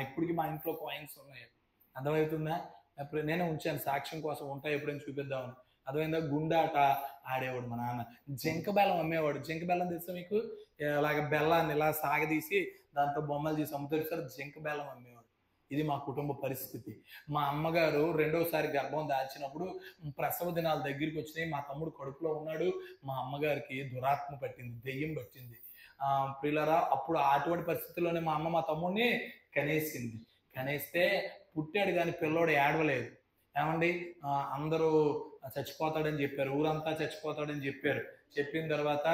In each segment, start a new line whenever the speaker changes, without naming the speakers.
ఇప్పటికి మా ఇంట్లో కాయిన్స్ ఉన్నాయి. అర్థమవుతుందా? అప్పుడు నేనే ఉంచాను సాక్ష్యం కోసం, ఉంటాయి ఎప్పుడైనా చూపిద్దామని. అర్థమైందా? గుండాట ఆడేవాడు మా నాన్న. జింక బెల్లం అమ్మేవాడు. జింక బెల్లం తెలుసా మీకు? ఇలాగ బెల్లాన్ని ఇలా సాగదీసి దాంతో బొమ్మలు తీసి అమ్ముతారు సార్, జింక బెల్లం అమ్మేవాడు. ఇది మా కుటుంబ పరిస్థితి. మా అమ్మగారు రెండోసారి గర్భం దాల్చినప్పుడు ప్రసవ దినాలు దగ్గరికి వచ్చినాయి. మా తమ్ముడు కడుపులో ఉన్నాడు. మా అమ్మగారికి దురాత్మ పట్టింది, దెయ్యం పట్టింది. ప్రియులారా, అప్పుడు అటువంటి పరిస్థితుల్లోనే మా అమ్మ మా తమ్ముడిని కనేసింది. కనేస్తే పుట్టాడు కానీ పిల్లోడు ఏడవలేదు. ఏమండి, అందరూ చచ్చిపోతాడని చెప్పారు, ఊరంతా చచ్చిపోతాడని చెప్పారు. చెప్పిన తర్వాత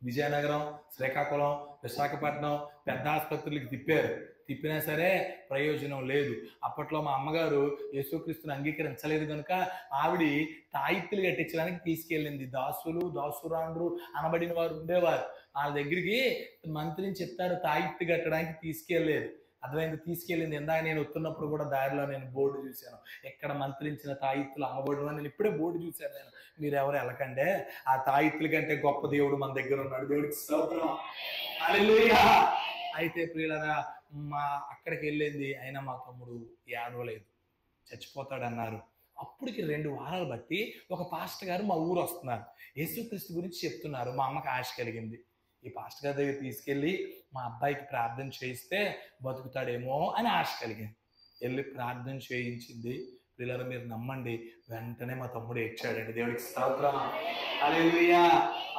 విజయనగరం, శ్రీకాకుళం, విశాఖపట్నం పెద్ద ఆసుపత్రులకి తిప్పినా సరే ప్రయోజనం లేదు. అప్పట్లో మా అమ్మగారు యేసుక్రీస్తుని అంగీకరించలేదు కనుక ఆవిడ తాయిత్తులు కట్టించడానికి తీసుకెళ్ళింది. దాసురాండ్రు అనబడిన వారు ఉండేవారు. వాళ్ళ దగ్గరికి మంత్రిని చెప్తారు, తాయిత్తు కట్టడానికి తీసుకెళ్ళలేదు. అర్థమైంది? తీసుకెళ్ళింది. ఇందాక నేను వస్తున్నప్పుడు కూడా దారిలో నేను బోర్డు చూశాను, ఎక్కడ మంత్రించిన తాయిత్తులు అమ్మబడును అని. నేను ఇప్పుడే బోర్డు చూశాను. నేను, మీరెవరు వెళ్ళకండే, ఆ తాయిత్తుల కంటే గొప్ప దేవుడు మన దగ్గర ఉన్నాడు. దేవుడికి స్తోత్రం, హల్లెలూయా. అయితే ప్రియులారా, అక్కడికి వెళ్ళింది, అయినా మా తమ్ముడు ఏడవలేదు, చచ్చిపోతాడన్నారు. అప్పటికి 2 వారాలు బట్టి ఒక పాస్టర్ గారు మా ఊరు వస్తున్నారు, యేసుక్రీస్తు గురించి చెప్తున్నారు. మా అమ్మకి ఆశ కలిగింది, ఈ పాస్టర్ గారి దగ్గర తీసుకెళ్ళి మా అబ్బాయికి ప్రార్థన చేయిస్తే బతుకుతాడేమో అని ఆశ కలిగింది. వెళ్ళి ప్రార్థన చేయించింది. పిల్లలు మీరు నమ్మండి, వెంటనే మా తమ్ముడు ఏడ్చాడండి. దేవుడికి స్తోత్రం, హల్లెలూయా.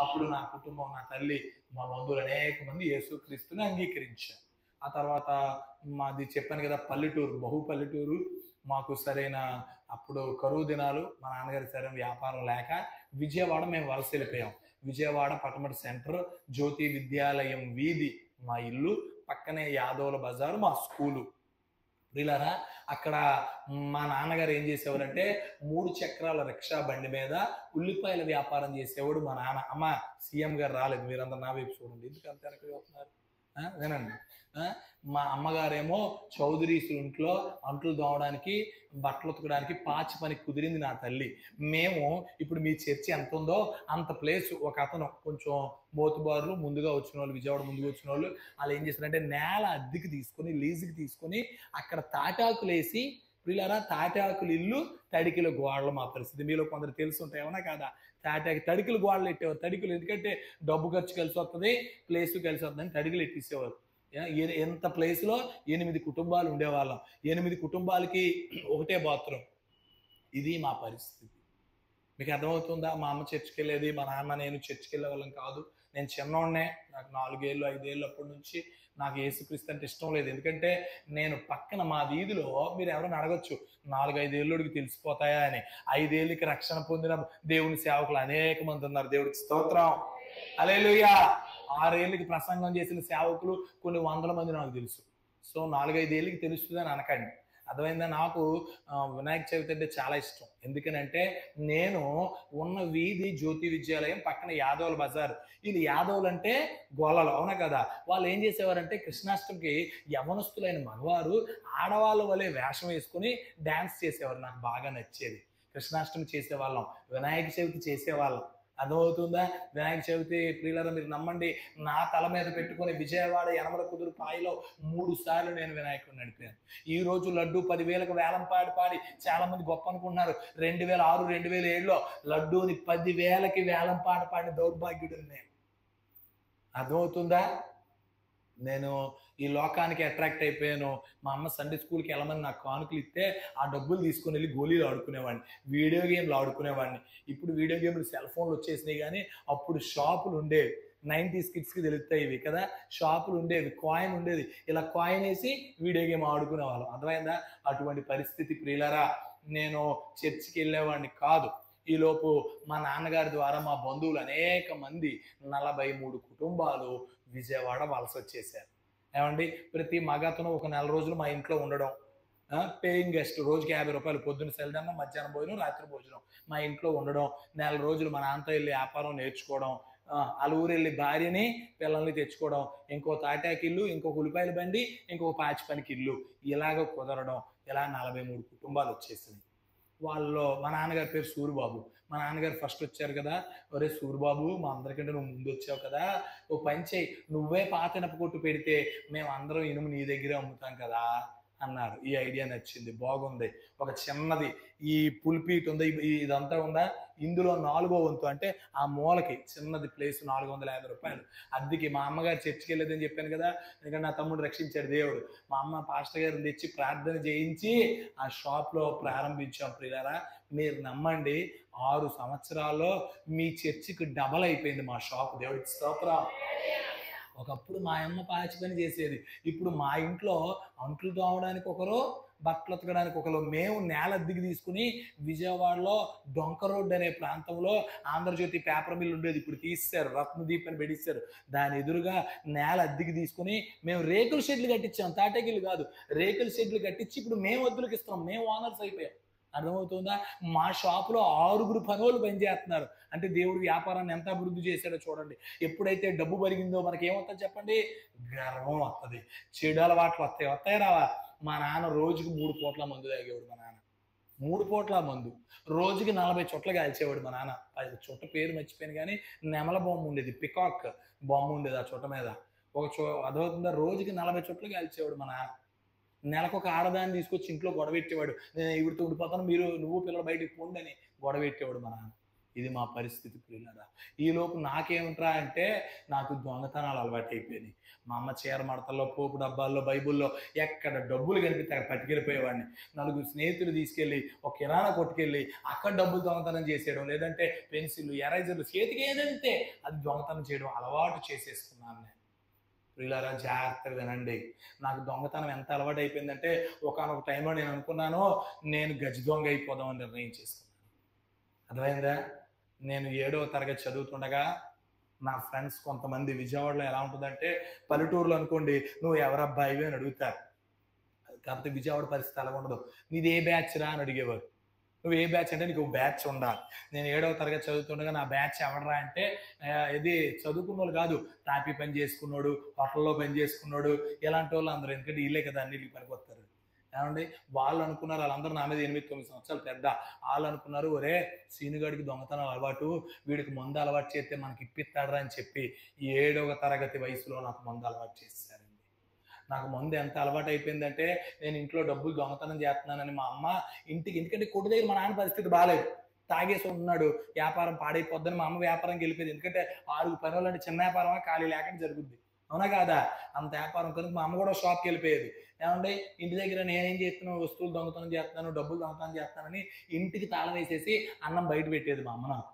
అప్పుడు నా కుటుంబం, నా తల్లి, మా బంధువులు అనేక మంది యేసుక్రీస్తుని అంగీకరించారు. ఆ తర్వాత మాది చెప్పాను కదా పల్లెటూరు, పల్లెటూరు. మాకు సరైన అప్పుడు కరువు దినాలు, మా నాన్నగారి సరైన వ్యాపారం లేక విజయవాడ మేము వలస వెళ్ళిపోయాం. విజయవాడ పటమటి సెంటర్, జ్యోతి విద్యాలయం వీధి మా ఇల్లు, పక్కనే యాదవుల బజారు మా స్కూలు. వీళ్ళరా, అక్కడ మా నాన్నగారు ఏం చేసేవారంటే 3 చక్రాల రిక్షా బండి మీద ఉల్లిపాయల వ్యాపారం చేసేవాడు మా నాన్న. అమ్మ, సీఎం గారు రాలేదు, మీరందరూ నా వైపు చూడండి, ఎందుకు అంత వెనక్కి వెళ్తున్నారు? వినండి. మా అమ్మగారేమో చౌదరీస్ ఇంట్లో అంట్లు దోవడానికి, బట్టలు ఉతకడానికి పాచి పని కుదిరింది నా తల్లి. మేము ఇప్పుడు మీ చర్చి ఎంత ఉందో అంత ప్లేస్, ఒక అతను కొంచెం మోతుబారులు ముందుగా వచ్చిన వాళ్ళు, విజయవాడ ముందుగా వచ్చిన వాళ్ళు, వాళ్ళు ఏం చేస్తారంటే నేల అద్దెకి తీసుకొని, లీజుకి తీసుకొని అక్కడ తాటాకులు వేసి, వీళ్ళరా తాటాకులు ఇల్లు, తడికిల గోడలు మా పరిస్థితి. మీలో కొందరు తెలిసి ఉంటాయి, అవునా కాదా? తడికిల గోడలు పెట్టేవారు. తడికిలు ఎందుకంటే డబ్బు ఖర్చు కలిసి వస్తుంది, ప్లేస్ కలిసి వస్తుందని తడికిలు ఎట్టేసేవారు. ఎంత ప్లేస్లో 8 కుటుంబాలు ఉండేవాళ్ళం. 8 కుటుంబాలకి ఒకటే బాత్రూమ్. ఇది మా పరిస్థితి. మీకు అర్థమవుతుందా? మా అమ్మ చర్చికి వెళ్ళేది, మా నాన్న నేను చర్చికి వెళ్ళే వాళ్ళం కాదు. నేను చిన్నోడ్నే, నాకు 4 ఏళ్ళు 5 ఏళ్ళు అప్పటి నుంచి నాకు యేసుక్రీస్తు అంటే ఇష్టం లేదు. ఎందుకంటే నేను పక్కన మా వీధిలో, మీరు ఎవరైనా అడగచ్చు 4-5 ఏళ్ళకి తెలిసిపోతాయా అని, 5 ఏళ్ళకి రక్షణ పొందిన దేవుని సేవకులు అనేక మంది ఉన్నారు. దేవుడికి స్తోత్రం, హల్లెలూయా. 6 ఏళ్ళకి ప్రసంగం చేసిన సేవకులు కొన్ని వందల మంది నాకు తెలుసు. సో 4-5 ఏళ్ళకి తెలుస్తుంది అని అనకండి. అర్థమైందా? నాకు వినాయక చవితి అంటే చాలా ఇష్టం. ఎందుకనంటే నేను ఉన్న వీధి జ్యోతి విద్యాలయం, పక్కన యాదవుల బజార్. వీళ్ళు యాదవులు అంటే గోళలు, అవునా కదా? వాళ్ళు ఏం చేసేవారంటే కృష్ణాష్టమికి యవనస్తులైన మగవారు ఆడవాళ్ళ వలె వేషం వేసుకుని డాన్స్ చేసేవారు. నాకు బాగా నచ్చేది. కృష్ణాష్టమి చేసేవాళ్ళం, వినాయక చవితి చేసేవాళ్ళం. అర్థమవుతుందా? వినాయక చవితి ప్రియులారా, మీరు నమ్మండి, నా తల మీద పెట్టుకుని విజయవాడ యనమల కుదురు పాయిలో 3 సార్లు నేను వినాయకుడిని నడిపాను. ఈ రోజు లడ్డు 10,000కి వేలం పాడి చాలా మంది గొప్ప అనుకుంటున్నారు. 2006, 2007లో లడ్డూని 10,000కి వేలం పాడిన దౌర్భాగ్యుడు నేను. అర్థమవుతుందా? నేను ఈ లోకానికి అట్రాక్ట్ అయిపోయాను. మా అమ్మ సండే స్కూల్కి వెళ్ళమని నాకు కానుకలు ఇస్తే ఆ డబ్బులు తీసుకుని వెళ్ళి గోళీలు ఆడుకునేవాడిని, వీడియో గేమ్లు ఆడుకునేవాడిని. ఇప్పుడు వీడియో గేమ్లు సెల్ ఫోన్లు వచ్చేసినాయి, కానీ అప్పుడు షాపులు ఉండేవి. 90s కిడ్స్కి తెలుస్తాయి ఇవి కదా. షాపులు ఉండేవి, కాయిన్ ఉండేది, ఇలా కాయిన్ వేసి వీడియో గేమ్ ఆడుకునేవాళ్ళం. అర్థమైందా? అటువంటి పరిస్థితి ప్రియులారా. నేను చర్చికి వెళ్ళేవాడిని కాదు. ఈలోపు మా నాన్నగారి ద్వారా మా బంధువులు అనేక మంది 43 కుటుంబాలు విజయవాడ వలస వచ్చేసారు. ఏమండి, ప్రతి మగతను ఒక 4 రోజులు మా ఇంట్లో ఉండడం, పేయింగ్ గెస్ట్, రోజుకి 50 రూపాయలు, పొద్దున్న సెల్దన్నం, మధ్యాహ్నం భోజనం, రాత్రి భోజనం, మా ఇంట్లో ఉండడం. 4 రోజులు మా నాన్నతో వెళ్ళి వ్యాపారం నేర్చుకోవడం, వాళ్ళ ఊరు వెళ్ళి భార్యని పిల్లల్ని తెచ్చుకోవడం, ఇంకో తాటాకి ఇల్లు, ఇంకొక ఉల్లిపాయల బండి, ఇంకొక పాచి పనికి ఇల్లు, ఇలాగ కుదరడం. ఇలా 43 కుటుంబాలు వచ్చేసినాయి. వాళ్ళలో మా నాన్నగారి పేరు సూరిబాబు, మా నాన్నగారు ఫస్ట్ వచ్చారు కదా, ఒరే సూరిబాబు మా అందరికంటే నువ్వు ముందు వచ్చావు కదా, ఓ పని చేయి, నువ్వే పాత ఇనప కొట్టు పెడితే మేము అందరం ఇనుము నీ దగ్గరే అమ్ముతాం కదా అన్నారు. ఈ ఐడియా నచ్చింది, బాగుంది. ఒక చిన్నది ఈ పుల్పీట్ ఉంది, ఇదంతా ఉందా, ఇందులో 4వ వంతు అంటే ఆ మూలకి చిన్నది ప్లేస్ 450 రూపాయలు అద్దెకి. మా అమ్మగారు చర్చికి వెళ్ళేదని చెప్పాను కదా, ఎందుకంటే నా తమ్ముడు రక్షించాడు దేవుడు. మా అమ్మ పాస్టర్ గారిని తెచ్చి ప్రార్థన చేయించి ఆ షాప్లో ప్రారంభించాం. ప్రియులారా మీరు నమ్మండి, 6 సంవత్సరాల్లో మీ చర్చికి డబల్ అయిపోయింది మా షాప్. దేవుడికి స్తోత్రం. ఒకప్పుడు మా అమ్మ పాచి పని చేసేది, ఇప్పుడు మా ఇంట్లో అంట్లు తోమడానికి ఒకరు, బట్టలు ఉతకడానికి ఒకరు. మేము నేల అద్దెకి తీసుకుని విజయవాడలో డొంక రోడ్ అనే ప్రాంతంలో ఆంధ్రజ్యోతి పేపర్ మిల్ ఉండేది, ఇప్పుడు తీస్తారు, రత్నదీప్ అని పెట్టిస్తారు. దాని ఎదురుగా నేల అద్దెకి తీసుకుని మేము రేకుల షెడ్లు కట్టించాం, తాటేకిలు కాదు, రేకుల షెడ్లు కట్టించి ఇప్పుడు మేము వద్దులకు ఇస్తున్నాం, మేము ఓనర్స్ అయిపోయాం. అర్థమవుతుందా? మా షాపులో 6 పనులు పనిచేస్తున్నారు. అంటే దేవుడు వ్యాపారాన్ని ఎంత అభివృద్ధి చేశాడో చూడండి. ఎప్పుడైతే డబ్బు పెరిగిందో మనకి ఏమవుతుంది చెప్పండి? గర్వం వస్తుంది, చెడు అలవాట్లు వస్తాయి రావా? మా నాన్న రోజుకి 3 పూట్ల మందు తాగేవాడు. మా నాన్న 3 పూట్ల మందు, రోజుకి 40 చుట్టలు కాల్చేవాడు మా నాన్న. చుట్ట పేరు మర్చిపోయాను కానీ నెమల బొమ్మ ఉండేది, పికాక్ బొమ్మ ఉండేది ఆ చుట్ట మీద. అదవుతుందా? రోజుకి 40 చుట్టలు కాల్చేవాడు మా నాన్న. నెలకు ఒక ఆడదాన్ని తీసుకొచ్చి ఇంట్లో గొడవెట్టేవాడు. నేను ఇవిడితో ఉండిపోతాను, నువ్వు పిల్లలు బయటికి పోండి అని గొడవెట్టేవాడు మా నాన్న. ఇది మా పరిస్థితి ప్రియులారా. ఈలోపు నాకేమిట్రా అంటే నాకు దొంగతనాలు అలవాటు అయిపోయినాయి. మా అమ్మ చీర మడతల్లో, పోపు డబ్బాల్లో, బైబుల్లో ఎక్కడ డబ్బులు కనిపిస్తే అక్కడ పట్టుకెళ్ళిపోయేవాడిని. 4 స్నేహితులు తీసుకెళ్ళి ఒక కిరాణా కొట్టుకెళ్ళి అక్కడ డబ్బులు దొంగతనం చేసేయడం, లేదంటే పెన్సిల్, ఎరైజర్లు చేతికి ఏదంటే అది దొంగతనం చేయడం అలవాటు చేసేసుకున్నాను నేను. ప్రియులారా జాగ్రత్తగా వినండి. నాకు దొంగతనం ఎంత అలవాటు అయిపోయిందంటే ఒకానొక టైంలో నేను అనుకున్నాను నేను గజ దొంగ అయిపోదామని నిర్ణయం చేసుకున్నాను. అర్థమైందా? నేను 7వ తరగతి చదువుతుండగా నా ఫ్రెండ్స్ కొంతమంది, విజయవాడలో ఎలా ఉంటుందంటే పల్లెటూరులో అనుకోండి, నువ్వు ఎవరబ్బాయివి అని అడుగుతారు. కాకపోతే విజయవాడ పరిస్థితి అలా ఉండదు. నీది ఏ బ్యాచ్ రా అని అడిగేవారు. నువ్వు ఏ బ్యాచ్ అంటే నీకు బ్యాచ్ ఉండాలి. నేను 7వ తరగతి చదువుతుండగా నా బ్యాచ్ ఎవడరా అంటే ఇది చదువుకున్న వాళ్ళు కాదు, టాపీ పని చేసుకున్నాడు, హోటల్లో పని చేసుకున్నాడు, ఇలాంటి వాళ్ళు అందరూ. ఎందుకంటే వీళ్ళే కదా అన్నిటికి పనికొస్తారు. ఏమండి వాళ్ళు అనుకున్నారు, వాళ్ళందరూ నా మీద 8-9 సంవత్సరాలు పెద్ద. వాళ్ళు అనుకున్నారు, ఒరే సీనుగాడికి దొంగతనం అలవాటు, వీడికి మందు అలవాటు చేస్తే మనకి ఇప్పిస్తాడరా అని చెప్పి 7వ తరగతి వయసులో నాకు మందు అలవాటు చేశారండి. నాకు మందు ఎంత అలవాటు అయిపోయిందంటే నేను ఇంట్లో డబ్బులు దొంగతనం చేస్తున్నానని మా అమ్మ ఎందుకంటే కొట్టు దగ్గర మా నాన్న పరిస్థితి బాగాలేదు, తాగేసి ఉన్నాడు, వ్యాపారం పాడైపోద్దని మా అమ్మ వ్యాపారంకి వెళ్ళిపోయింది. ఎందుకంటే 6 పనులు అంటే చిన్న వ్యాపారమా, ఖాళీ లేకుండా జరుగుద్ది, అవునా కాదా? అంత వ్యాపారం కనుక మా అమ్మ కూడా షాప్కి వెళ్ళిపోయేది. ఏమంటే ఇంటి దగ్గర నేనేం చేస్తున్నాను, వస్తువులు దొంగతనం చేస్తున్నాను, డబ్బులు దొంగతనం చేస్తానని ఇంటికి తాళం వేసేసి అన్నం బయట పెట్టేది మా అమ్మ నాకు.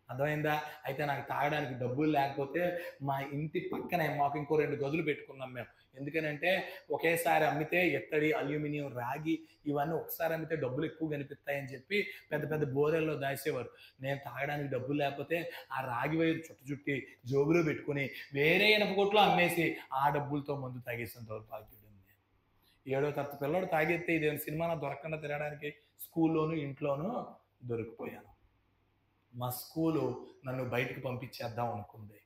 అర్థమైందా? అయితే నాకు తాగడానికి డబ్బులు లేకపోతే మా ఇంటి పక్కనే మాకు ఇంకో 2 గదులు పెట్టుకున్నాం మేము. ఎందుకనంటే ఒకేసారి అమ్మితే ఎత్తడి, అల్యూమినియం, రాగి ఇవన్నీ ఒకసారి అమ్మితే డబ్బులు ఎక్కువ కనిపిస్తాయని చెప్పి పెద్ద పెద్ద బోరెల్లో దాచేవారు. నేను తాగడానికి డబ్బులు లేకపోతే ఆ రాగి వైరు చుట్టి జోబులో పెట్టుకుని వేరే ఇనప కొట్లో అమ్మేసి ఆ డబ్బులతో మందు తాగేసిన దౌర్భాగ్యుడు. 7వ తరగతి పిల్లడు తాగెత్తే ఇదేం సినిమాలో దొరకకుండా తిరగడానికి స్కూల్లోనూ ఇంట్లోనూ దొరికిపోయాను. మా స్కూలు నన్ను బయటకు పంపించేద్దాం అనుకుంది.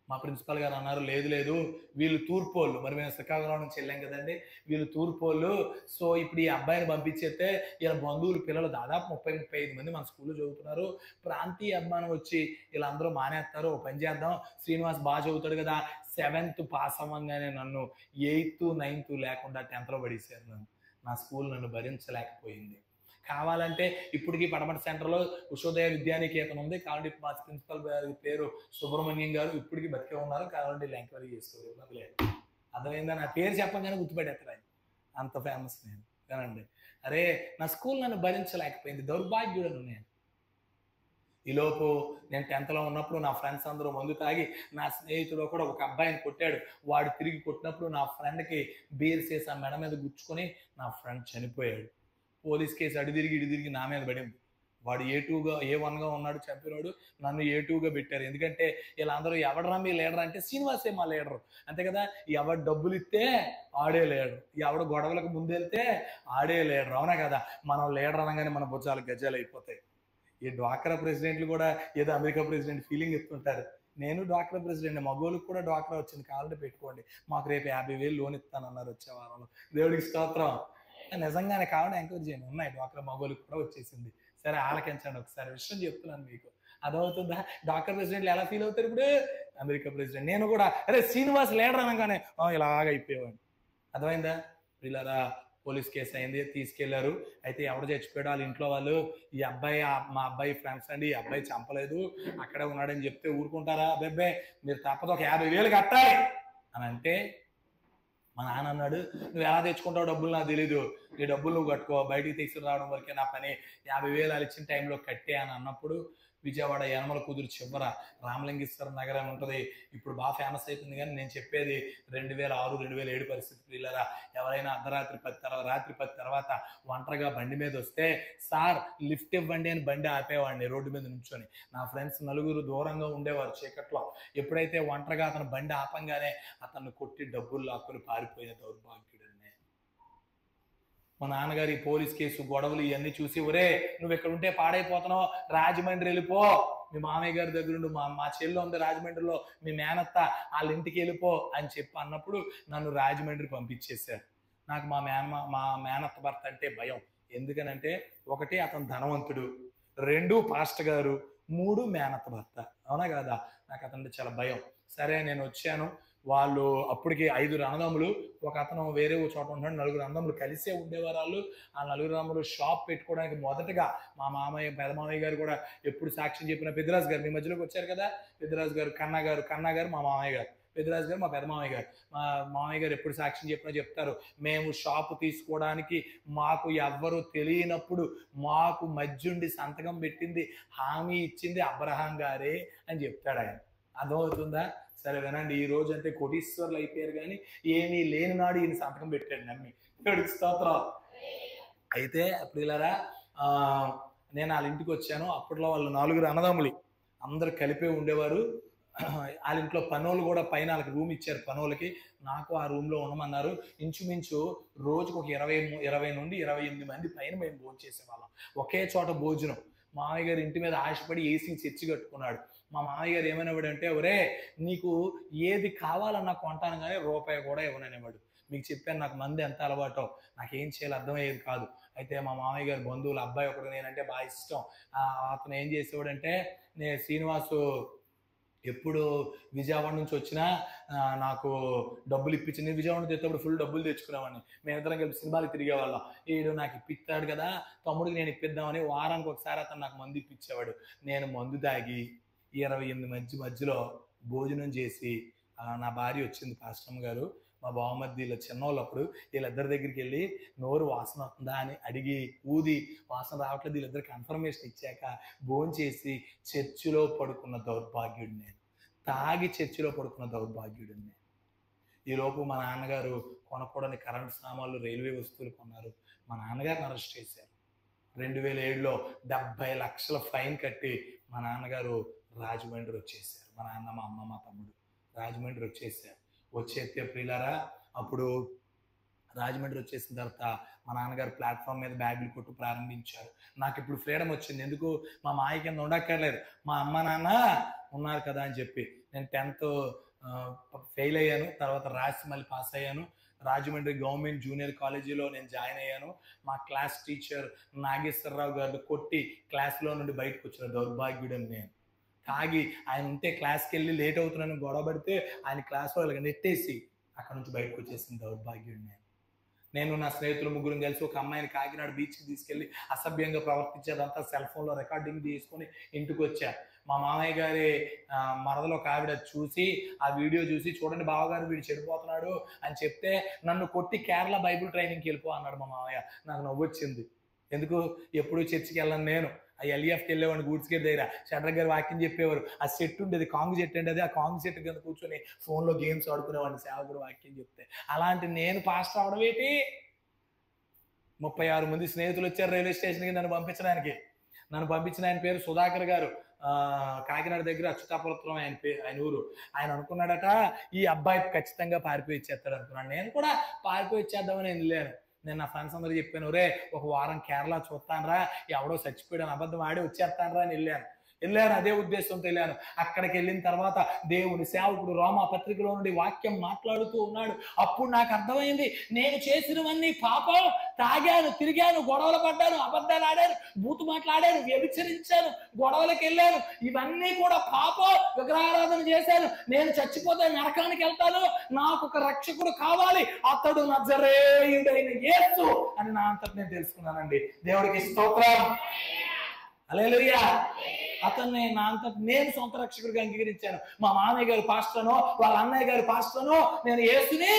మా ప్రిన్సిపల్ గారు అన్నారు, లేదు లేదు వీళ్ళు తూర్పోళ్ళు, మరి మేము శ్రీకాకుళం నుంచి వెళ్ళాం కదండి, వీళ్ళు తూర్పోళ్ళు, సో ఇప్పుడు ఈ అబ్బాయిని పంపించేస్తే ఇలా బంధువులు పిల్లలు దాదాపు 30-35 మంది మన స్కూల్లో చదువుతున్నారు, ప్రాంతీయ అభిమానం వచ్చి వీళ్ళందరూ మానేస్తారు, ఓ పని చేద్దాం, శ్రీనివాస్ బాగా చదువుతాడు కదా, 7th పాస్ అవ్వగానే నన్ను 8th 9th లేకుండా 10th పడేశారు. నా స్కూల్ నన్ను భరించలేకపోయింది. కావాలంటే ఇప్పటికీ పడమట సెంటర్లో ఉషోదయ విద్యానికేతనం ఉంది, కావాలంటే మా ప్రిన్సిపల్ గారి పేరు సుబ్రహ్మణ్యం గారు, ఇప్పటికీ బతికే ఉన్నారు, కావాలంటే ఎంక్వైరీ చేసుకోవాలి. అర్థమైందా? నా పేరు చెప్పగానే గుర్తుపెట్టేస్తారు, అంత ఫేమస్ నేను. కానండి అరే నా స్కూల్ నన్ను భరించలేకపోయింది, దౌర్భాగ్యుడను నేను. ఈలోపు నేను 10th ఉన్నప్పుడు నా ఫ్రెండ్స్ అందరూ మందు తాగి, నా స్నేహితుడు కూడా ఒక అబ్బాయిని కొట్టాడు, వాడు తిరిగి కొట్టినప్పుడు నా ఫ్రెండ్కి బీర్ సీసా మెడ మీద గుచ్చుకొని నా ఫ్రెండ్ చనిపోయాడు. పోలీస్ కేసు ఇటు తిరిగి నా మీద పడింది. వాడు A1గా ఉన్నాడు చంపినోడు, నన్ను A2గా పెట్టారు. ఎందుకంటే వీళ్ళందరూ ఎవడరా మీ లీడర్ అంటే శ్రీనివాసే మా లీడరు, అంతే కదా, ఎవడు డబ్బులు ఇస్తే ఆడే లీడరు, ఎవడు గొడవలకు ముందెళ్తే ఆడే లీడరు, అవునా కదా? మనం లీడర్ అనగానే మన భుజాలు గజ్జాలు అయిపోతాయి. ఈ డ్వాక్రా ప్రెసిడెంట్లు కూడా ఏదో అమెరికా ప్రెసిడెంట్ ఫీలింగ్ ఇస్తుంటారు. నేను డ్వాక్రా ప్రెసిడెంట్, మగోళ్ళకి కూడా డ్వాక్రా వచ్చింది, కావాలంటే పెట్టుకోండి, మాకు రేపు 50,000 లోన్ ఇస్తానన్నారు వచ్చే వారంలో. దేవుడికి స్తోత్రం. నిజంగానే కావాలంటే ఎంకరేజ్ చేయండి, ఉన్నాయి డ్వాక్రా మగోళ్ళకి కూడా వచ్చేసింది సరే ఆలకించండి ఒకసారి, విషయం చెప్తున్నాను మీకు, అర్థమవుతుందా? డాక్టర్ ప్రెసిడెంట్లు ఎలా ఫీల్ అవుతారు ఇప్పుడు? America president. నేను కూడా అరే శ్రీనివాస్ లీడర్ అనగానే ఇలాగ అయిపోయేవాడిని. అర్థమైందా? వీళ్ళరా పోలీస్ కేసు అయింది, తీసుకెళ్లారు. అయితే ఎవరు చచ్చిపోయాడు? వాళ్ళ ఇంట్లో వాళ్ళు, ఈ అబ్బాయి మా అబ్బాయి ఫ్రెండ్స్ అండి, ఈ అబ్బాయి చంపలేదు, అక్కడే ఉన్నాడని చెప్తే ఊరుకుంటారా? అబ్బాయి మీరు తప్పదు ఒక 50,000 కట్టాలి అని అంటే, మా నాన్న అన్నాడు, నువ్వు ఎలా తెచ్చుకుంటావు డబ్బులు నాకు తెలీదు, నీ డబ్బులు నువ్వు కట్టుకో, బయటికి తీసుకురావడం వరకే నా పని, 50,000 వాళ్ళు ఇచ్చిన టైంలో కట్టే అని అన్నప్పుడు, విజయవాడ యనమల కుదురు చివర రామలింగేశ్వర నగరం ఉంటుంది, ఇప్పుడు బాగా ఫేమస్ అవుతుంది. కానీ నేను చెప్పేది 2006, 2007 పరిస్థితి. పిల్లరా ఎవరైనా అర్ధరాత్రి 10 రాత్రి 10 తర్వాత ఒంటరిగా బండి మీద వస్తే, సార్ లిఫ్ట్ ఇవ్వండి అని బండి ఆపేవాడిని రోడ్డు మీద నుంచొని. నా ఫ్రెండ్స్ నలుగురు దూరంగా ఉండేవారు చీకట్లో. ఎప్పుడైతే ఒంటరిగా అతను బండి ఆపంగానే అతన్ని కొట్టి డబ్బులు లాక్కుని పారిపోయిన దౌర్భాగ్యుడు. మా నాన్నగారి పోలీస్ కేసు గొడవలు ఇవన్నీ చూసి, ఒరే నువ్వు ఇక్కడ ఉంటే పాడైపోతున్నావు, రాజమండ్రి వెళ్ళిపో, మీ మామయ్య గారి దగ్గర ఉండు, మా చెల్లి ఉంది రాజమండ్రిలో, మీ మేనత్త వాళ్ళ ఇంటికి వెళ్ళిపో అని చెప్పి అన్నప్పుడు నన్ను రాజమండ్రి పంపించేశారు. నాకు మా మేనత్త భర్త అంటే భయం. ఎందుకనంటే, 1 అతను ధనవంతుడు, 2 పాస్టర్ గారు, 3 మేనత్త భర్త. అవునా కదా? నాకు అతనంటే చాలా భయం. సరే నేను వచ్చాను. వాళ్ళు అప్పటికి 5 అన్నదమ్ములు, ఒక అతను వేరే చోట ఉంటున్నాడు, 4 అన్నదమ్ములు కలిసే ఉండేవారు వాళ్ళు. ఆ 4 అన్నదమ్ములు షాప్ పెట్టుకోవడానికి మొదటగా మా మామయ్య, పెద్ద మామయ్య గారు కూడా ఎప్పుడు సాక్ష్యం చెప్పిన పెద్దరాజు గారు, మీ మధ్యలోకి వచ్చారు కదా పెద్దరాజు గారు, కన్నా గారు మా మామయ్య గారు, పెద్దరాజు గారు మా పెద్ద మామయ్య గారు. మా మామయ్య గారు ఎప్పుడు సాక్ష్యం చెప్పినా చెప్తారు, మేము షాపు తీసుకోవడానికి మాకు ఎవ్వరూ తెలియనప్పుడు మాకు మధ్యుండి సంతకం పెట్టింది, హామీ ఇచ్చింది అబ్రహాం గారే అని చెప్తాడు ఆయన. అర్థమవుతుందా? సరే వినండి, ఈ రోజు అంటే కోటీశ్వర్లు అయిపోయారు, కానీ ఏమీ లేని నాడు ఈయన సంతకం పెట్టాడు నమ్మి. స్తోత్రం. అయితే అప్పుడు ఇలారా నేను వాళ్ళ ఇంటికి వచ్చాను. అప్పట్లో వాళ్ళు 4 అన్నదమ్ములు, అందరు కలిపే ఉండేవారు. వాళ్ళ ఇంట్లో పనోళ్ళు కూడా పైన వాళ్ళకి రూమ్ ఇచ్చారు. పనోళ్ళకి నాకు ఆ రూమ్ లో ఉండమన్నారు. ఇంచుమించు రోజుకు ఒక 20 నుండి 28 మంది పైన మేము భోజనం చేసేవాళ్ళం. ఒకే చోట భోజనం. మామయ్య గారు ఇంటి మీద ఆశపడి ఏసీ చర్చి కట్టుకున్నాడు. మా మామయ్య గారు ఏమనేవాడంటే, ఒరే నీకు ఏది కావాలన్నా కొంటాను కానీ రూపాయి కూడా ఇవ్వననేవాడు. మీకు చెప్పాను నాకు మంది ఎంత అలవాటో, నాకేం చేయాలో అర్థమయ్యేది కాదు. అయితే మా మామయ్య గారి బంధువులు అబ్బాయి ఒకడు నేనంటే బాగా ఇష్టం. అతను ఏం చేసేవాడంటే, నేను శ్రీనివాసు ఎప్పుడు విజయవాడ నుంచి వచ్చినా నాకు డబ్బులు ఇప్పించి, నేను విజయవాడ నుంచి వచ్చేటప్పుడు ఫుల్ డబ్బులు తెచ్చుకునేవాడిని. మేమిద్దరం కలిపి సినిమాలకు తిరిగేవాళ్ళం. ఈడు నాకు ఇప్పిస్తాడు కదా, తమ్ముడికి నేను ఇప్పిద్దామని వారానికి ఒకసారి అతను నాకు మందు ఇప్పించేవాడు. నేను మందు తాగి 28 మధ్యలో భోజనం చేసి, నా భార్య వచ్చింది పాస్టమ్ గారు, మా బావమరిది వీళ్ళ చిన్నోళ్ళు, అప్పుడు వీళ్ళిద్దరి దగ్గరికి వెళ్ళి నోరు వాసన వస్తుందా అని అడిగి ఊది వాసన రావట్లేదు వీళ్ళిద్దరు కన్ఫర్మేషన్ ఇచ్చాక భోజనం చేసి చర్చిలో పడుకున్న దౌర్భాగ్యుడు నేను. తాగి చర్చిలో పడుకున్న దౌర్భాగ్యుడు నేను. ఈలోపు మా నాన్నగారు కొనకూడని కరెంట్ సామాన్లు, రైల్వే వస్తువులు కొన్నారు. మా నాన్నగారిని అరెస్ట్ చేశారు. 2007లో 70 లక్షల ఫైన్ కట్టి మా నాన్నగారు రాజమండ్రి వచ్చేసారు. మా నాన్న, మా అమ్మ, మా తమ్ముడు రాజమండ్రి వచ్చేసారు. వచ్చేస్తే ప్రియులారా, అప్పుడు రాజమండ్రి వచ్చేసిన తర్వాత మా నాన్నగారు ప్లాట్ఫామ్ మీద బ్యాగులు కొట్టు ప్రారంభించారు. నాకు ఇప్పుడు ఫ్రీడమ్ వచ్చింది. ఎందుకు? మా మాయ కింద ఉండక్కర్లేదు, మా అమ్మ నాన్న ఉన్నారు కదా అని చెప్పి. నేను 10th ఫెయిల్ అయ్యాను, తర్వాత రాసి మళ్ళీ పాస్ అయ్యాను. రాజమండ్రి గవర్నమెంట్ జూనియర్ కాలేజీలో నేను జాయిన్ అయ్యాను. మా క్లాస్ టీచర్ నాగేశ్వరరావు గారు కొట్టి క్లాస్లో నుండి బయటకు వచ్చిన దౌర్భాగ్యుడని నేను. తాగి ఆయన ఉంటే క్లాస్కి వెళ్ళి లేట్ అవుతున్నాను గొడవ పడితే ఆయన క్లాస్లో ఇలాగ నెట్టేసి అక్కడ నుంచి బయటకు వచ్చేసిన దౌర్భాగ్యుడు నేను. నా స్నేహితులు 3 కలిసి ఒక అమ్మాయిని కాకినాడ బీచ్కి తీసుకెళ్ళి అసభ్యంగా ప్రవర్తించేదంతా సెల్ ఫోన్లో రికార్డింగ్ తీసుకొని ఇంటికి వచ్చా. మా మామయ్య గారి మరదలో ఒక ఆవిడ చూసి ఆ వీడియో చూసి, చూడండి బావగారు వీడు చెడిపోతున్నాడు అని చెప్తే, నన్ను కొట్టి కేరళ బైబుల్ ట్రైనింగ్కి వెళ్ళిపో అన్నాడు మా మామయ్య. నాకు నవ్వొచ్చింది. ఎందుకు? ఎప్పుడు చర్చికి వెళ్ళను నేను. ఆ ఎల్ఈఎఫ్కి వెళ్ళేవాడిని గూడ్స్ గేట్ దగ్గర. షడ్రగ్ గారు వాక్యం చెప్పేవారు. ఆ సెట్ ఉండేది, కాంగ్ సెట్ అండి, అది ఆ కాంగ్ సెట్ కింద కూర్చొని ఫోన్లో గేమ్స్ ఆడుకునేవాడిని సేవకుడు వాక్యం చెప్తే. అలాంటి నేను పాస్టర్ అవడం ఏంటి? 36 మంది స్నేహితులు వచ్చారు రైల్వే స్టేషన్కి నన్ను పంపించడానికి. నన్ను పంపించిన ఆయన పేరు సుధాకర్ గారు. కాకినాడ దగ్గర అచ్యుతాపురం ఆయన ఊరు. ఆయన అనుకున్నాడట, ఈ అబ్బాయి ఖచ్చితంగా పారిపోయి ఇచ్చేస్తాడు అనుకున్నాడు. నేను కూడా పారిపోయి ఇచ్చేద్దామని నేను వెళ్ళాను. నేను నా ఫ్రెండ్స్ అందరూ చెప్పాను, రే ఒక వారం కేరళ చూస్తాను రా, ఎవడో చచ్చిపోయాడు అబద్ధం ఆడి వచ్చేస్తాను రా అని వెళ్ళాను. వెళ్ళాను, అదే ఉద్దేశంతో వెళ్ళాను. అక్కడికి వెళ్ళిన తర్వాత దేవుని సేవకుడు రోమా పత్రికలో నుండి వాక్యం మాట్లాడుతూ ఉన్నాడు. అప్పుడు నాకు అర్థమైంది, నేను చేసినవన్నీ పాపం. తాగాను, తిరిగాను, గొడవలు పడ్డాను, అబద్ధాలు ఆడాను, బూతు మాట్లాడాను, వ్యభిచరించాను, గొడవలకు వెళ్ళాను, ఇవన్నీ కూడా పాపం. విగ్రహారాధన చేశాను. నేను చచ్చిపోతే నరకానికి వెళ్తాను, నాకు ఒక రక్షకుడు కావాలి, అతడు నజరేయుడైన యేసు అని నా అంతటి నేను తెలుసుకున్నానండి. దేవుడికి స్తోత్రం. హల్లెలూయా. అతన్ని నా అంతటి నేను సొంత రక్షకుడిగా అంగీకరించాను. మా మామయ్య గారి పాస్టర్నో వాళ్ళ అన్నయ్య గారి పాస్టర్నో నేను యేసుని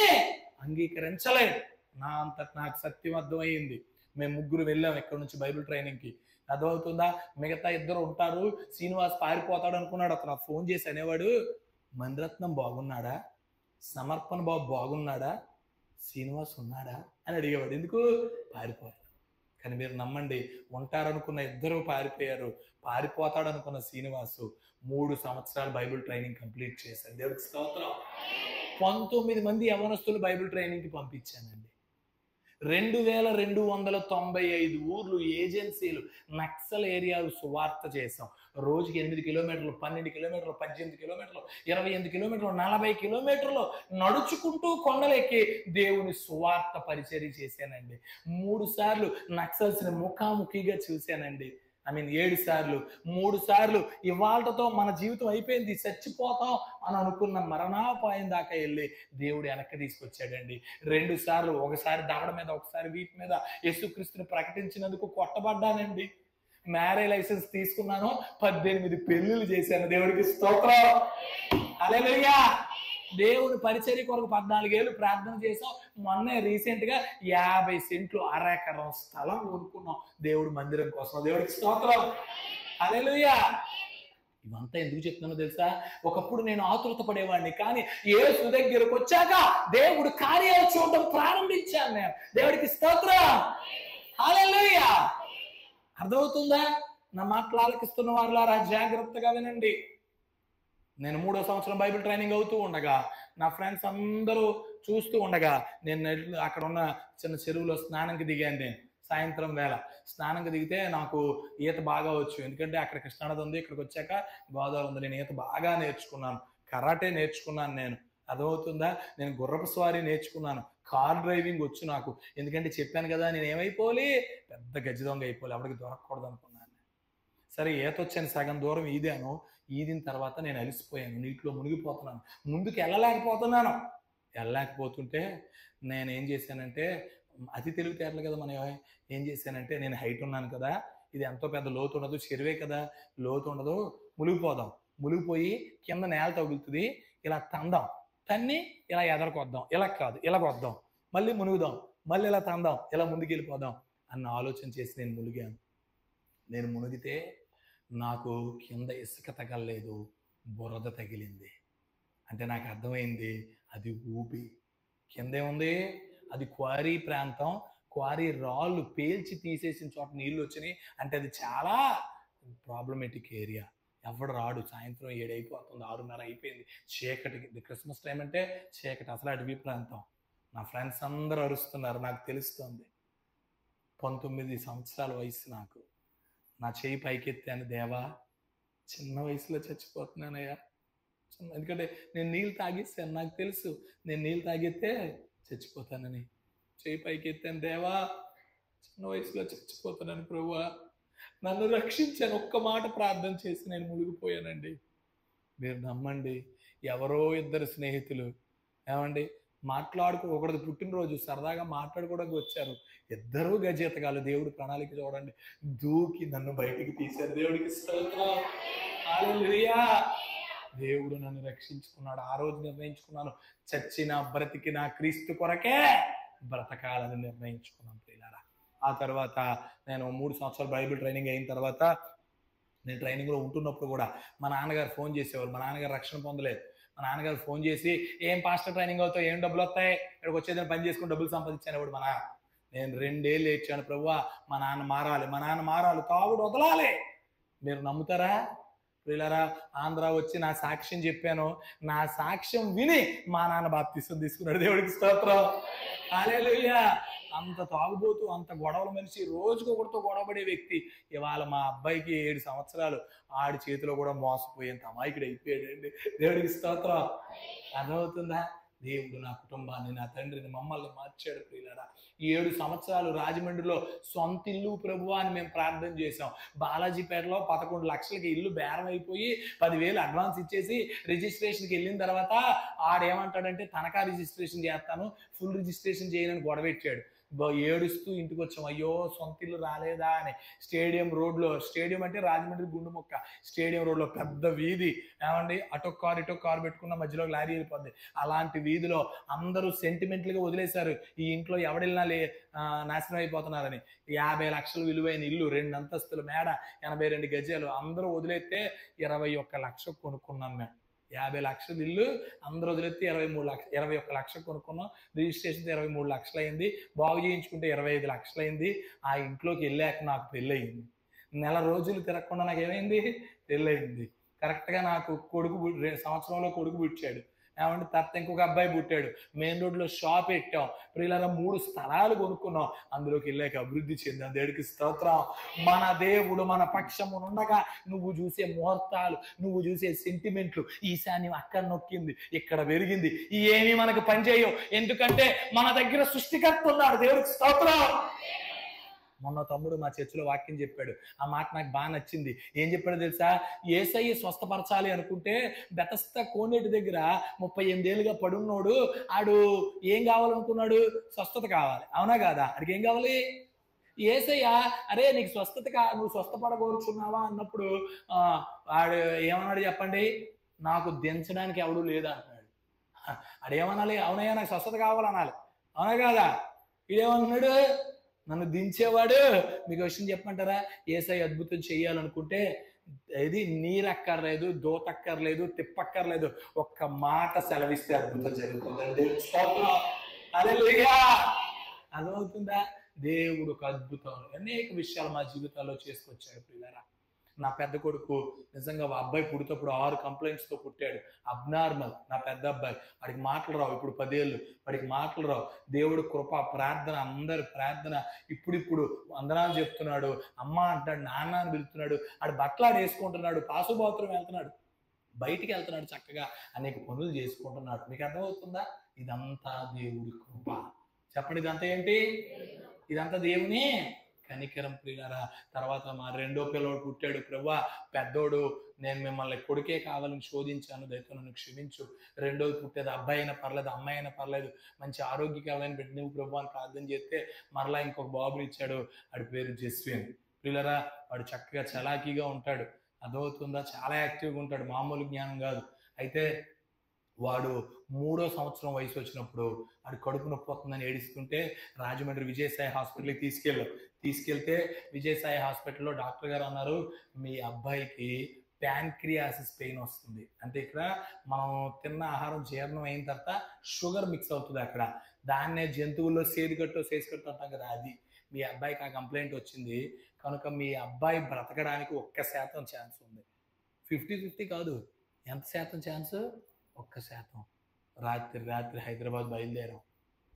అంగీకరించలేదు. నా అంతటి నాకు సత్యం అర్థమయ్యింది. మేము ముగ్గురు వెళ్ళాం ఇక్కడ నుంచి బైబిల్ ట్రైనింగ్కి. అర్థమవుతుందా? మిగతా ఇద్దరు ఉంటారు. శ్రీనివాస్ పారిపోతాడు అనుకున్నాడు. అతను ఫోన్ చేసి అనేవాడు, మణిరత్నం బాగున్నాడా, సమర్పణ బాబు బాగున్నాడా, శ్రీనివాస్ ఉన్నాడా అని అడిగేవాడు. ఎందుకు? పారిపోయాడు. కానీ మీరు నమ్మండి, ఉంటారనుకున్న ఇద్దరు పారిపోయారు. పారిపోతాడు అనుకున్న శ్రీనివాసు 3 సంవత్సరాలు బైబిల్ ట్రైనింగ్ కంప్లీట్ చేశారు. దేవుడికి స్తోత్రం. 19 మంది యవనస్తులు బైబిల్ ట్రైనింగ్కి పంపించానండి. 2295 ఊర్లు, ఏజెన్సీలు, నక్సల్ ఏరియాలు సువార్త చేసాం. రోజుకి 8 కిలోమీటర్లు, 12 కిలోమీటర్లు, 18 కిలోమీటర్లు, 28 కిలోమీటర్లు, 40 కిలోమీటర్లు నడుచుకుంటూ కొండలెక్కి దేవుని సువార్త పరిచర్య చేశానండి. 3 సార్లు నక్సల్స్ని ముఖాముఖిగా చూశానండి. 7 సార్లు. 3 సార్లు ఇవాళతో మన జీవితం అయిపోయింది, చచ్చిపోతాం అని అనుకున్న మరణాపాయం దాకా వెళ్ళి దేవుడు వెనక్కి తీసుకొచ్చాడండి. 2 సార్లు, ఒకసారి దవడ మీద, ఒకసారి వీటి మీద యేసుక్రీస్తుని ప్రకటించినందుకు కొట్టబడ్డానండి. మ్యారేజ్ లైసెన్స్ తీసుకున్నాను, 18 పెళ్లిళ్ళు చేశాను. దేవుడికి స్తోత్రం. హల్లెలూయా. దేవుని పరిచర్య కొరకు 14 ఏళ్ళు ప్రార్థన చేసాం. మొన్నే రీసెంట్ గా 50 సెంట్లు, అరెకరం స్థలం కొనుక్కున్నాం దేవుడి మందిరం కోసం. దేవుడికి స్తోత్రం. హల్లెలూయా. ఇవంతా ఎందుకు చెప్తున్నానో తెలుసా? ఒకప్పుడు నేను ఆతురత పడేవాడిని, కానీ యేసు దగ్గరకు వచ్చాక దేవుడు కార్యాలు చూడడం ప్రారంభించాను నేను. దేవుడికి స్తోత్రం. హల్లెలూయా. అర్థమవుతుందా? నా మాటలు ఆలకిస్తున్న వారులారా జాగ్రత్తగా వినండి. నేను 3వ సంవత్సరం బైబిల్ ట్రైనింగ్ అవుతూ ఉండగా, నా ఫ్రెండ్స్ అందరూ చూస్తూ ఉండగా, నేను అక్కడ ఉన్న చిన్న చెరువులో స్నానంకి దిగాను. నేను సాయంత్రం వేళ స్నానంకి దిగితే నాకు ఈత బాగా వచ్చు. ఎందుకంటే అక్కడ కృష్ణానది ఉంది, ఇక్కడికి వచ్చాక గోదావరి ఉంది. నేను ఈత బాగా నేర్చుకున్నాను. కరాటే నేర్చుకున్నాను నేను. అర్థమవుతుందా? నేను గుర్రపు స్వారీ నేర్చుకున్నాను. కార్ డ్రైవింగ్ వచ్చు నాకు. ఎందుకంటే చెప్పాను కదా, నేను ఏమైపోవాలి, పెద్ద గజ్జి దొంగ అయిపోవాలి, ఎవరికి దొరకకూడదు అనుకున్నాను. సరే ఈత వచ్చాను, సగం దూరం ఈదాను. ఈదిన తర్వాత నేను అలిసిపోయాను, నీటిలో మునిగిపోతున్నాను, ముందుకు వెళ్ళలేకపోతుంటే నేను ఏం చేశానంటే, అతి తెలివితేటలు కదా మనం. ఏం చేశానంటే, నేను హైట్ ఉన్నాను కదా, ఇది ఎంతో పెద్ద లోతు ఉండదు, చెరువే కదా, లోతు ఉండదు, మునిగిపోదాం. మునిగిపోయి కింద నేల తగులుతుంది, ఇలా తందాం, తన్ని ఇలా ఎదరకొద్దాం, ఇలా కాదు ఇలా వద్దాం, మళ్ళీ మునుగుదాం, మళ్ళీ ఇలా తందాం, ఇలా ముందుకు వెళ్ళిపోదాం అన్న ఆలోచన చేసి నేను మునిగాను. నేను మునిగితే నాకు కింద ఇసుక తగలలేదు, బురద తగిలింది. అంటే నాకు అర్థమైంది, అది ఊపి. కిందేముంది? అది క్వారీ ప్రాంతం. క్వారీ రాళ్ళు పేల్చి తీసేసిన చోట నీళ్ళు వచ్చినాయి. అంటే అది చాలా ప్రాబ్లమేటిక్ ఏరియా. ఎవడు రాడు. సాయంత్రం 7 అయిపోతుంది, 6:30 అయిపోయింది, చీకటికి. క్రిస్మస్ టైం అంటే చీకటి, అసలు అడవి ప్రాంతం. నా ఫ్రెండ్స్ అందరూ అరుస్తున్నారు, నాకు తెలుస్తుంది. 19 సంవత్సరాల వయసు నాకు. నా చేయి పైకెత్తాను, దేవా చిన్న వయసులో చచ్చిపోతున్నానయ్యా. ఎందుకంటే నేను నీళ్ళు తాగేస్తాను, నాకు తెలుసు నేను నీళ్ళు తాగితే చచ్చిపోతానని. చేయి పైకెత్తాను, దేవా చిన్న వయసులో చచ్చిపోతానని, ప్రభువా నన్ను రక్షించాను. ఒక్క మాట ప్రార్థన చేసి నేను మునిగిపోయానండి. మీరు నమ్మండి, ఎవరో 2 స్నేహితులు ఏమండి మాట్లాడుకోకూడదు, పుట్టినరోజు సరదాగా మాట్లాడుకోవడానికి వచ్చారు. 2 గజేతగాళ్ళు. దేవుడి ప్రణాళిక చూడండి, దూకి నన్ను బయటికి తీశారు. దేవుడికి స్తోత్రం. హల్లెలూయా. దేవుడు నన్ను రక్షించుకున్నాడు. ఆ రోజు నిర్ణయించుకున్నాను, చచ్చినా బ్రతికినా క్రీస్తు కొరకే బ్రతకాలని నిర్ణయించుకున్నాను ప్రియులారా. ఆ తర్వాత నేను 3 సంవత్సరాలు బైబిల్ ట్రైనింగ్ అయిన తర్వాత, నేను ట్రైనింగ్లో ఉంటున్నప్పుడు కూడా మా నాన్నగారు ఫోన్ చేసేవారు. మా నాన్నగారు రక్షణ పొందలేదు. మా నాన్నగారు ఫోన్ చేసి, ఏం పాస్టర్ ట్రైనింగ్ అవుతావు, ఏం డబ్బులు వస్తాయి, ఇక్కడికి వచ్చేదని పని చేసుకుని డబ్బులు సంపాదించాను ఇప్పుడు మా నాన్న. నేను 2 ఏళ్ళు ఏడ్చాను, ప్రభువా మా నాన్న మారాలి, తాగుడు వదలాలి. మీరు నమ్ముతారా ప్రియులారా? ఆంధ్ర వచ్చి నా సాక్ష్యం చెప్పాను. నా సాక్ష్యం విని మా నాన్న బాప్తిసం తీసుకున్నాడు. దేవుడికి స్తోత్రం. హల్లెలూయా. అంత తాగుబోతూ, అంత గొడవల మనిషి, రోజుకు ఒకరితో గొడవపడే వ్యక్తి ఇవాళ మా అబ్బాయికి 7 సంవత్సరాలు, ఆడి చేతిలో కూడా మోసపోయేంత అమాయకుడు అయిపోయాడండి. దేవుడికి స్తోత్రం. అర్థమవుతుందా? దేవుడు నా కుటుంబాన్ని, నా తండ్రిని, మమ్మల్ని మార్చాడు ప్రియులారా. ఈ 7 సంవత్సరాలు రాజమండ్రిలో సొంత ఇల్లు ప్రభువా అని మేము ప్రార్థన చేసాం. బాలాజీపేటలో 11 లక్షలకి ఇల్లు బేరం అయిపోయి 10,000 అడ్వాన్స్ ఇచ్చేసి రిజిస్ట్రేషన్కి వెళ్ళిన తర్వాత ఆడేమంటాడంటే తనఖా రిజిస్ట్రేషన్ చేస్తాను, ఫుల్ రిజిస్ట్రేషన్ చేయనని గొడవెట్టాడు. ఏడుస్తూ ఇంటికి వచ్చాం, అయ్యో సొంత ఇల్లు రాలేదా అని. స్టేడియం రోడ్లో, స్టేడియం అంటే రాజమండ్రి గుండు మొక్క, స్టేడియం రోడ్లో పెద్ద వీధి, ఏమండి అటొక కారు ఇటొక కారు పెట్టుకున్న మధ్యలో లారీ వెళ్ళిపోద్ది. అలాంటి వీధిలో అందరూ సెంటిమెంట్లుగా వదిలేశారు, ఈ ఇంట్లో ఎవడెళ్ళినా నాశనం అయిపోతున్నారని. 50 లక్షలు విలువైన ఇల్లు, 2 అంతస్తుల మేడ, 82 గజాలు, అందరూ వదిలేస్తే 21 లక్షలు కొనుక్కున్నాం మేము. 50 లక్షల ఇల్లు అందరూ వదిలేస్తే 21 లక్షలు కొనుక్కున్నాం. రిజిస్ట్రేషన్ 23 లక్షలు అయింది, బాగు చేయించుకుంటే 25 లక్షలు అయింది. ఆ ఇంట్లోకి వెళ్ళాక నాకు పెళ్ళయింది. నెల రోజులు తిరగకుండా నాకు ఏమైంది? పెళ్ళయింది. కరెక్ట్గా నాకు సంవత్సరంలో కొడుకు పుట్టాడు. ఏమంటే తర్వాత ఇంకొక అబ్బాయి పుట్టాడు. మెయిన్ రోడ్లో షాప్ పెట్టాం. ప్రియులారా 3 స్థలాలు కొనుక్కున్నాం. అందులోకి వెళ్ళాక అభివృద్ధి చెందాం. దేవుడికి స్తోత్రం. మన దేవుడు మన పక్షమునుండగా నువ్వు చూసే ముహూర్తాలు, నువ్వు చూసే సెంటిమెంట్లు, ఈశాన్యం అక్కడ నొక్కింది, ఇక్కడ పెరిగింది, ఏమీ మనకు పనిచేయవు. ఎందుకంటే మన దగ్గర సృష్టికర్త ఉన్నాడు. దేవుడికి స్తోత్రం. మొన్న తమ్ముడు మా చర్చిలో వాక్యం చెప్పాడు. ఆ మాట నాకు బాగా నచ్చింది. ఏం చెప్పాడో తెలుసా? యేసయ్య స్వస్థపరచాలి అనుకుంటే బెతస్తా కోనేటి దగ్గర 38 ఏళ్ళుగా పడున్నోడు, ఆడు ఏం కావాలనుకున్నాడు? స్వస్థత కావాలి. అవునా కాదా? ఆడికి ఏం కావాలి? యేసయ్య అరే నీకు నువ్వు స్వస్థపడగోరుచున్నావా అన్నప్పుడు ఆడు ఏమన్నాడు చెప్పండి? నాకు దించడానికి ఎవడు లేదా అన్నాడు. ఆడేమనాలి? అవునయ్యా నాకు స్వస్థత కావాలనాలి. అవునా కాదా? ఇదేమన్నాడు? నన్ను దించేవాడు. మీకు విషయం చెప్పమంటారా? యేసయ్య అద్భుతం చేయాలనుకుంటే ఇది నీరక్కర్లేదు, దోతక్కర్లేదు, తిప్పక్కర్లేదు, ఒక్క మాట సెలవిస్తే అద్భుతం జరుగుతుందండి. హల్లెలూయా. అర్థమవుతుందా? దేవుడు ఒక అద్భుతం అనేక విషయాలు మా జీవితాల్లో చేసుకొచ్చాడు ప్రియులారా. నా పెద్ద కొడుకు నిజంగా అబ్బాయి పుడితప్పుడు 6 కంప్లైంట్స్తో పుట్టాడు. అబ్నార్మల్. నా పెద్ద అబ్బాయి, వాడికి మాటలు రావు. ఇప్పుడు 10 ఏళ్ళు, వాడికి మాటలు రావు. దేవుడు కృప, ప్రార్థన, అందరి ప్రార్థన. ఇప్పుడు వందనాలు చెప్తున్నాడు, అమ్మ అంటాడు, నాన్న అని పిలుస్తున్నాడు, ఆడు బట్టలాడు వేసుకుంటున్నాడు, పాసుబాత్రూమ్ వెళ్తున్నాడు, బయటికి వెళ్తున్నాడు, చక్కగా అనేక పనులు చేసుకుంటున్నాడు. మీకు అర్థమవుతుందా? ఇదంతా దేవుడి కృప. చెప్పండి, ఇదంతా ఏంటి? ఇదంతా దేవుని కనికరం ప్రియులారా. తర్వాత మా రెండో పిల్లోడు పుట్టాడు. ప్రభువా పెద్దోడు, నేను మిమ్మల్ని కొడుకే కావాలని శోధించాను, దయతో నన్ను క్షమించు. రెండోది పుట్టేది అబ్బాయి అయినా పర్లేదు, అమ్మాయి అయినా పర్లేదు, మంచి ఆరోగ్యకరమైన బిడ్డ నువ్వు ప్రభు అని ప్రార్థన చేస్తే మరలా ఇంకొక బాబుని ఇచ్చాడు. వాడి పేరు జస్విన్. ప్రియులారా వాడు చక్కగా చలాకీగా ఉంటాడు. అర్థమవుతుందా? చాలా యాక్టివ్గా ఉంటాడు, మామూలు జ్ఞానం కాదు. అయితే వాడు 3వ సంవత్సరం వయసు వచ్చినప్పుడు వాడు కడుపు నొప్పి వస్తుందని ఏడుస్తుంటే రాజమండ్రి విజయసాయి హాస్పిటల్కి తీసుకెళ్తే విజయసాయి హాస్పిటల్లో డాక్టర్ గారు అన్నారు, మీ అబ్బాయికి ప్యాన్క్రియాసిస్ పెయిన్ వస్తుంది. అంటే ఇక్కడ మనం తిన్న ఆహారం జీర్ణం అయిన తర్వాత షుగర్ మిక్స్ అవుతుంది అక్కడ, దాన్నే జంతువుల్లో సేసికట్టు అంటాం కదా, అది మీ అబ్బాయికి ఆ కంప్లైంట్ వచ్చింది. కనుక మీ అబ్బాయి బ్రతకడానికి 1% ఛాన్స్ ఉంది. 50-50 కాదు. ఎంత శాతం ఛాన్స్? 1%. రాత్రి హైదరాబాద్ బయలుదేరాం.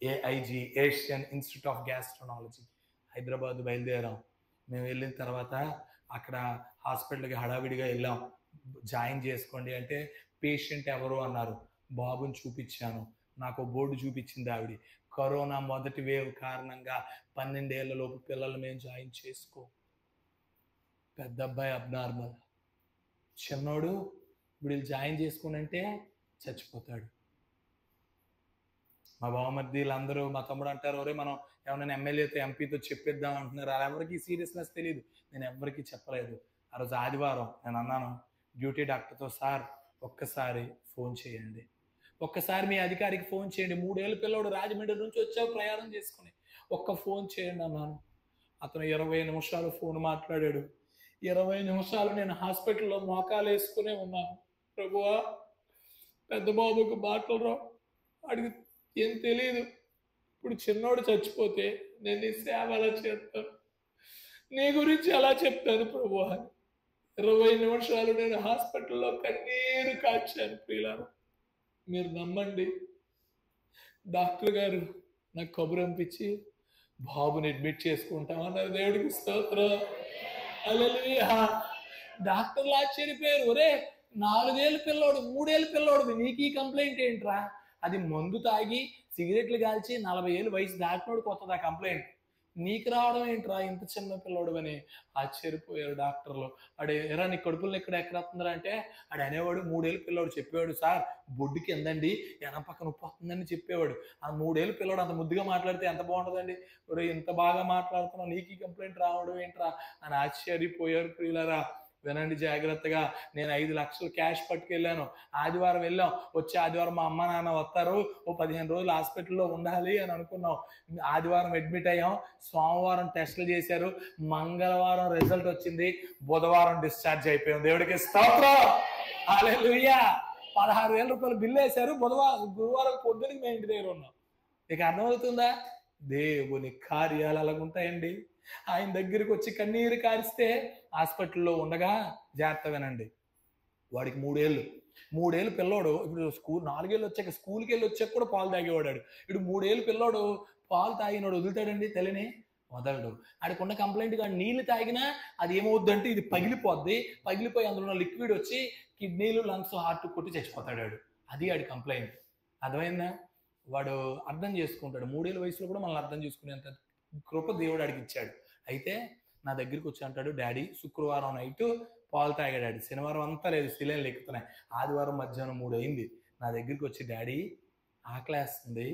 AIG, Asian Institute of gastroenterology, Hyderabad బయలుదేరాం. మేము వెళ్ళిన తర్వాత అక్కడ హాస్పిటల్కి హడావిడిగా వెళ్ళాం. జాయిన్ చేసుకోండి అంటే పేషెంట్ ఎవరు అన్నారు. బాబుని చూపించాను. నాకు బోర్డు చూపించింది ఆవిడ. కరోనా మొదటి వేవ్ కారణంగా 12 ఏళ్లలోపు పిల్లలు మేము జాయిన్ చేసుకో. పెద్ద అబ్బాయి అబ్నార్మల్, చిన్నోడు వీళ్ళు జాయిన్ చేసుకునంటే చచ్చిపోతాడు. మా బావమర్ది వీళ్ళందరూ, మా తమ్ముడు అంటారు, ఒరే మనం ఏమైనా ఎమ్మెల్యేతో ఎంపీతో చెప్పిద్దాం అంటున్నారు. అలా ఎవరికి సీరియస్నెస్ తెలియదు. నేను ఎవరికి చెప్పలేదు. ఆ రోజు ఆదివారం నేను అన్నాను డ్యూటీ డాక్టర్తో, సార్ ఒక్కసారి ఫోన్ చేయండి, ఒక్కసారి మీ అధికారికి ఫోన్ చేయండి, 3 ఏళ్ళ పిల్లడు రాజమండ్రి నుంచి వచ్చావు ప్రయాణం చేసుకుని, ఒక్క ఫోన్ చేయండి అన్నాను. అతను 20 నిమిషాలు ఫోన్ మాట్లాడాడు. 20 నిమిషాలు నేను హాస్పిటల్లో మోకాలు వేసుకునే ఉన్నాను. ప్రభువా పెద్ద బాబుకు మాటలు రావు, వాడికి ఏం తెలియదు, ఇప్పుడు చిన్నోడు చచ్చిపోతే నేను నీ సేవ ఎలా చేస్తాను, నీ గురించి ఎలా చెప్తాను ప్రభువా. 20 నిమిషాలు నేను హాస్పిటల్లో కన్నీరు కాచాను. ప్రియులారా మీరు నమ్మండి, డాక్టర్ గారు నాకు కబురు పంపించి బాబుని అడ్మిట్ చేసుకుంటామన్నారు. దేవుడికి స్తోత్రం. హల్లెలూయా. డాక్టర్లు ఆశ్చర్యపోయారు. ఒరే 4 ఏళ్ళ పిల్లోడు 3 ఏళ్ళ పిల్లోడు నీకు ఈ కంప్లైంట్ ఏంట్రా? అది మందు తాగి సిగరెట్లు కాల్చి 40 ఏళ్ళు వయసు దాటినోడికి వస్తుంది ఆ కంప్లైంట్. నీకు రావడం ఏంట్రా ఇంత చిన్న పిల్లోడు అని ఆశ్చర్యపోయారు డాక్టర్లు. ఆడు ఎరా నీ కడుపులో ఎక్కడ వస్తుందిరా అంటే ఆడు అనేవాడు 3 ఏళ్ళ పిల్లోడు చెప్పేవాడు, సార్ బొడ్డు కిందండి ఎన పక్క నొప్పి వస్తుందని చెప్పేవాడు. ఆ 3 ఏళ్ళ పిల్లోడు అంత ముద్దుగా మాట్లాడితే ఎంత బాగుంటుందండి. ఒరే ఇంత బాగా మాట్లాడుతున్నావు నీకు ఈ కంప్లైంట్ రావడం ఏంట్రా అని ఆశ్చర్యపోయారు. ప్రియులారా వినండి జాగ్రత్తగా. నేను 5 లక్షలు క్యాష్ పట్టుకెళ్ళాను. ఆదివారం వెళ్ళాం. వచ్చే ఆదివారం మా అమ్మ నాన్న వస్తారు, ఓ 15 రోజులు హాస్పిటల్లో ఉండాలి అని అనుకున్నాం. ఆదివారం అడ్మిట్ అయ్యాం. సోమవారం టెస్టులు చేశారు. మంగళవారం రిజల్ట్ వచ్చింది. బుధవారం డిశ్చార్జ్ అయిపోయాం. దేవుడికి స్తోత్రం. హల్లెలూయా. 16,000 రూపాయలు బిల్లు వేశారు. గురువారం పొద్దునకి మేము ఇంటి దగ్గర ఉన్నాం. నీకు అర్థమవుతుందా? దేవుని కార్యాలు అలాగుంటాయండి. ఆయన దగ్గరికి వచ్చి కన్నీరు కారిస్తే హాస్పిటల్లో ఉండగా జాగ్రత్త వినండి. వాడికి 3 ఏళ్ళు పిల్లోడు. ఇప్పుడు 4 ఏళ్ళు వచ్చాక స్కూల్కి వెళ్ళి వచ్చాక కూడా పాలు తాగేవాడాడు. ఇప్పుడు 3 ఏళ్ళు పిల్లోడు పాలు తాగినోడు వదులుతాడండి తల్లిని? వదలడు. ఆడికి ఉన్న కంప్లైంట్ గా నీళ్లు తాగినా అది ఏమవుద్దంటే ఇది పగిలిపోద్ది. పగిలిపోయి అందులో ఉన్న లిక్విడ్ వచ్చి కిడ్నీలు లంగ్స్ హార్ట్ కొట్టి చచ్చిపోతాడు. అది ఆడి కంప్లైంట్. అర్థమైందా? వాడు అర్థం చేసుకుంటాడు. 3 ఏళ్ళ వయసులో కూడా మనల్ని అర్థం చేసుకునేంత కృప దేవుడు అడిగి ఇచ్చాడు. అయితే నా దగ్గరికి వచ్చి అంటాడు, డాడీ శుక్రవారం నైట్ పాలు తాగాడు డాడీ. శనివారం అంతా లేదు, సిలిండర్లు ఎక్కుతున్నాయి. ఆదివారం మధ్యాహ్నం 3 అయింది. నా దగ్గరికి వచ్చి డాడీ ఆకలేస్తుంది,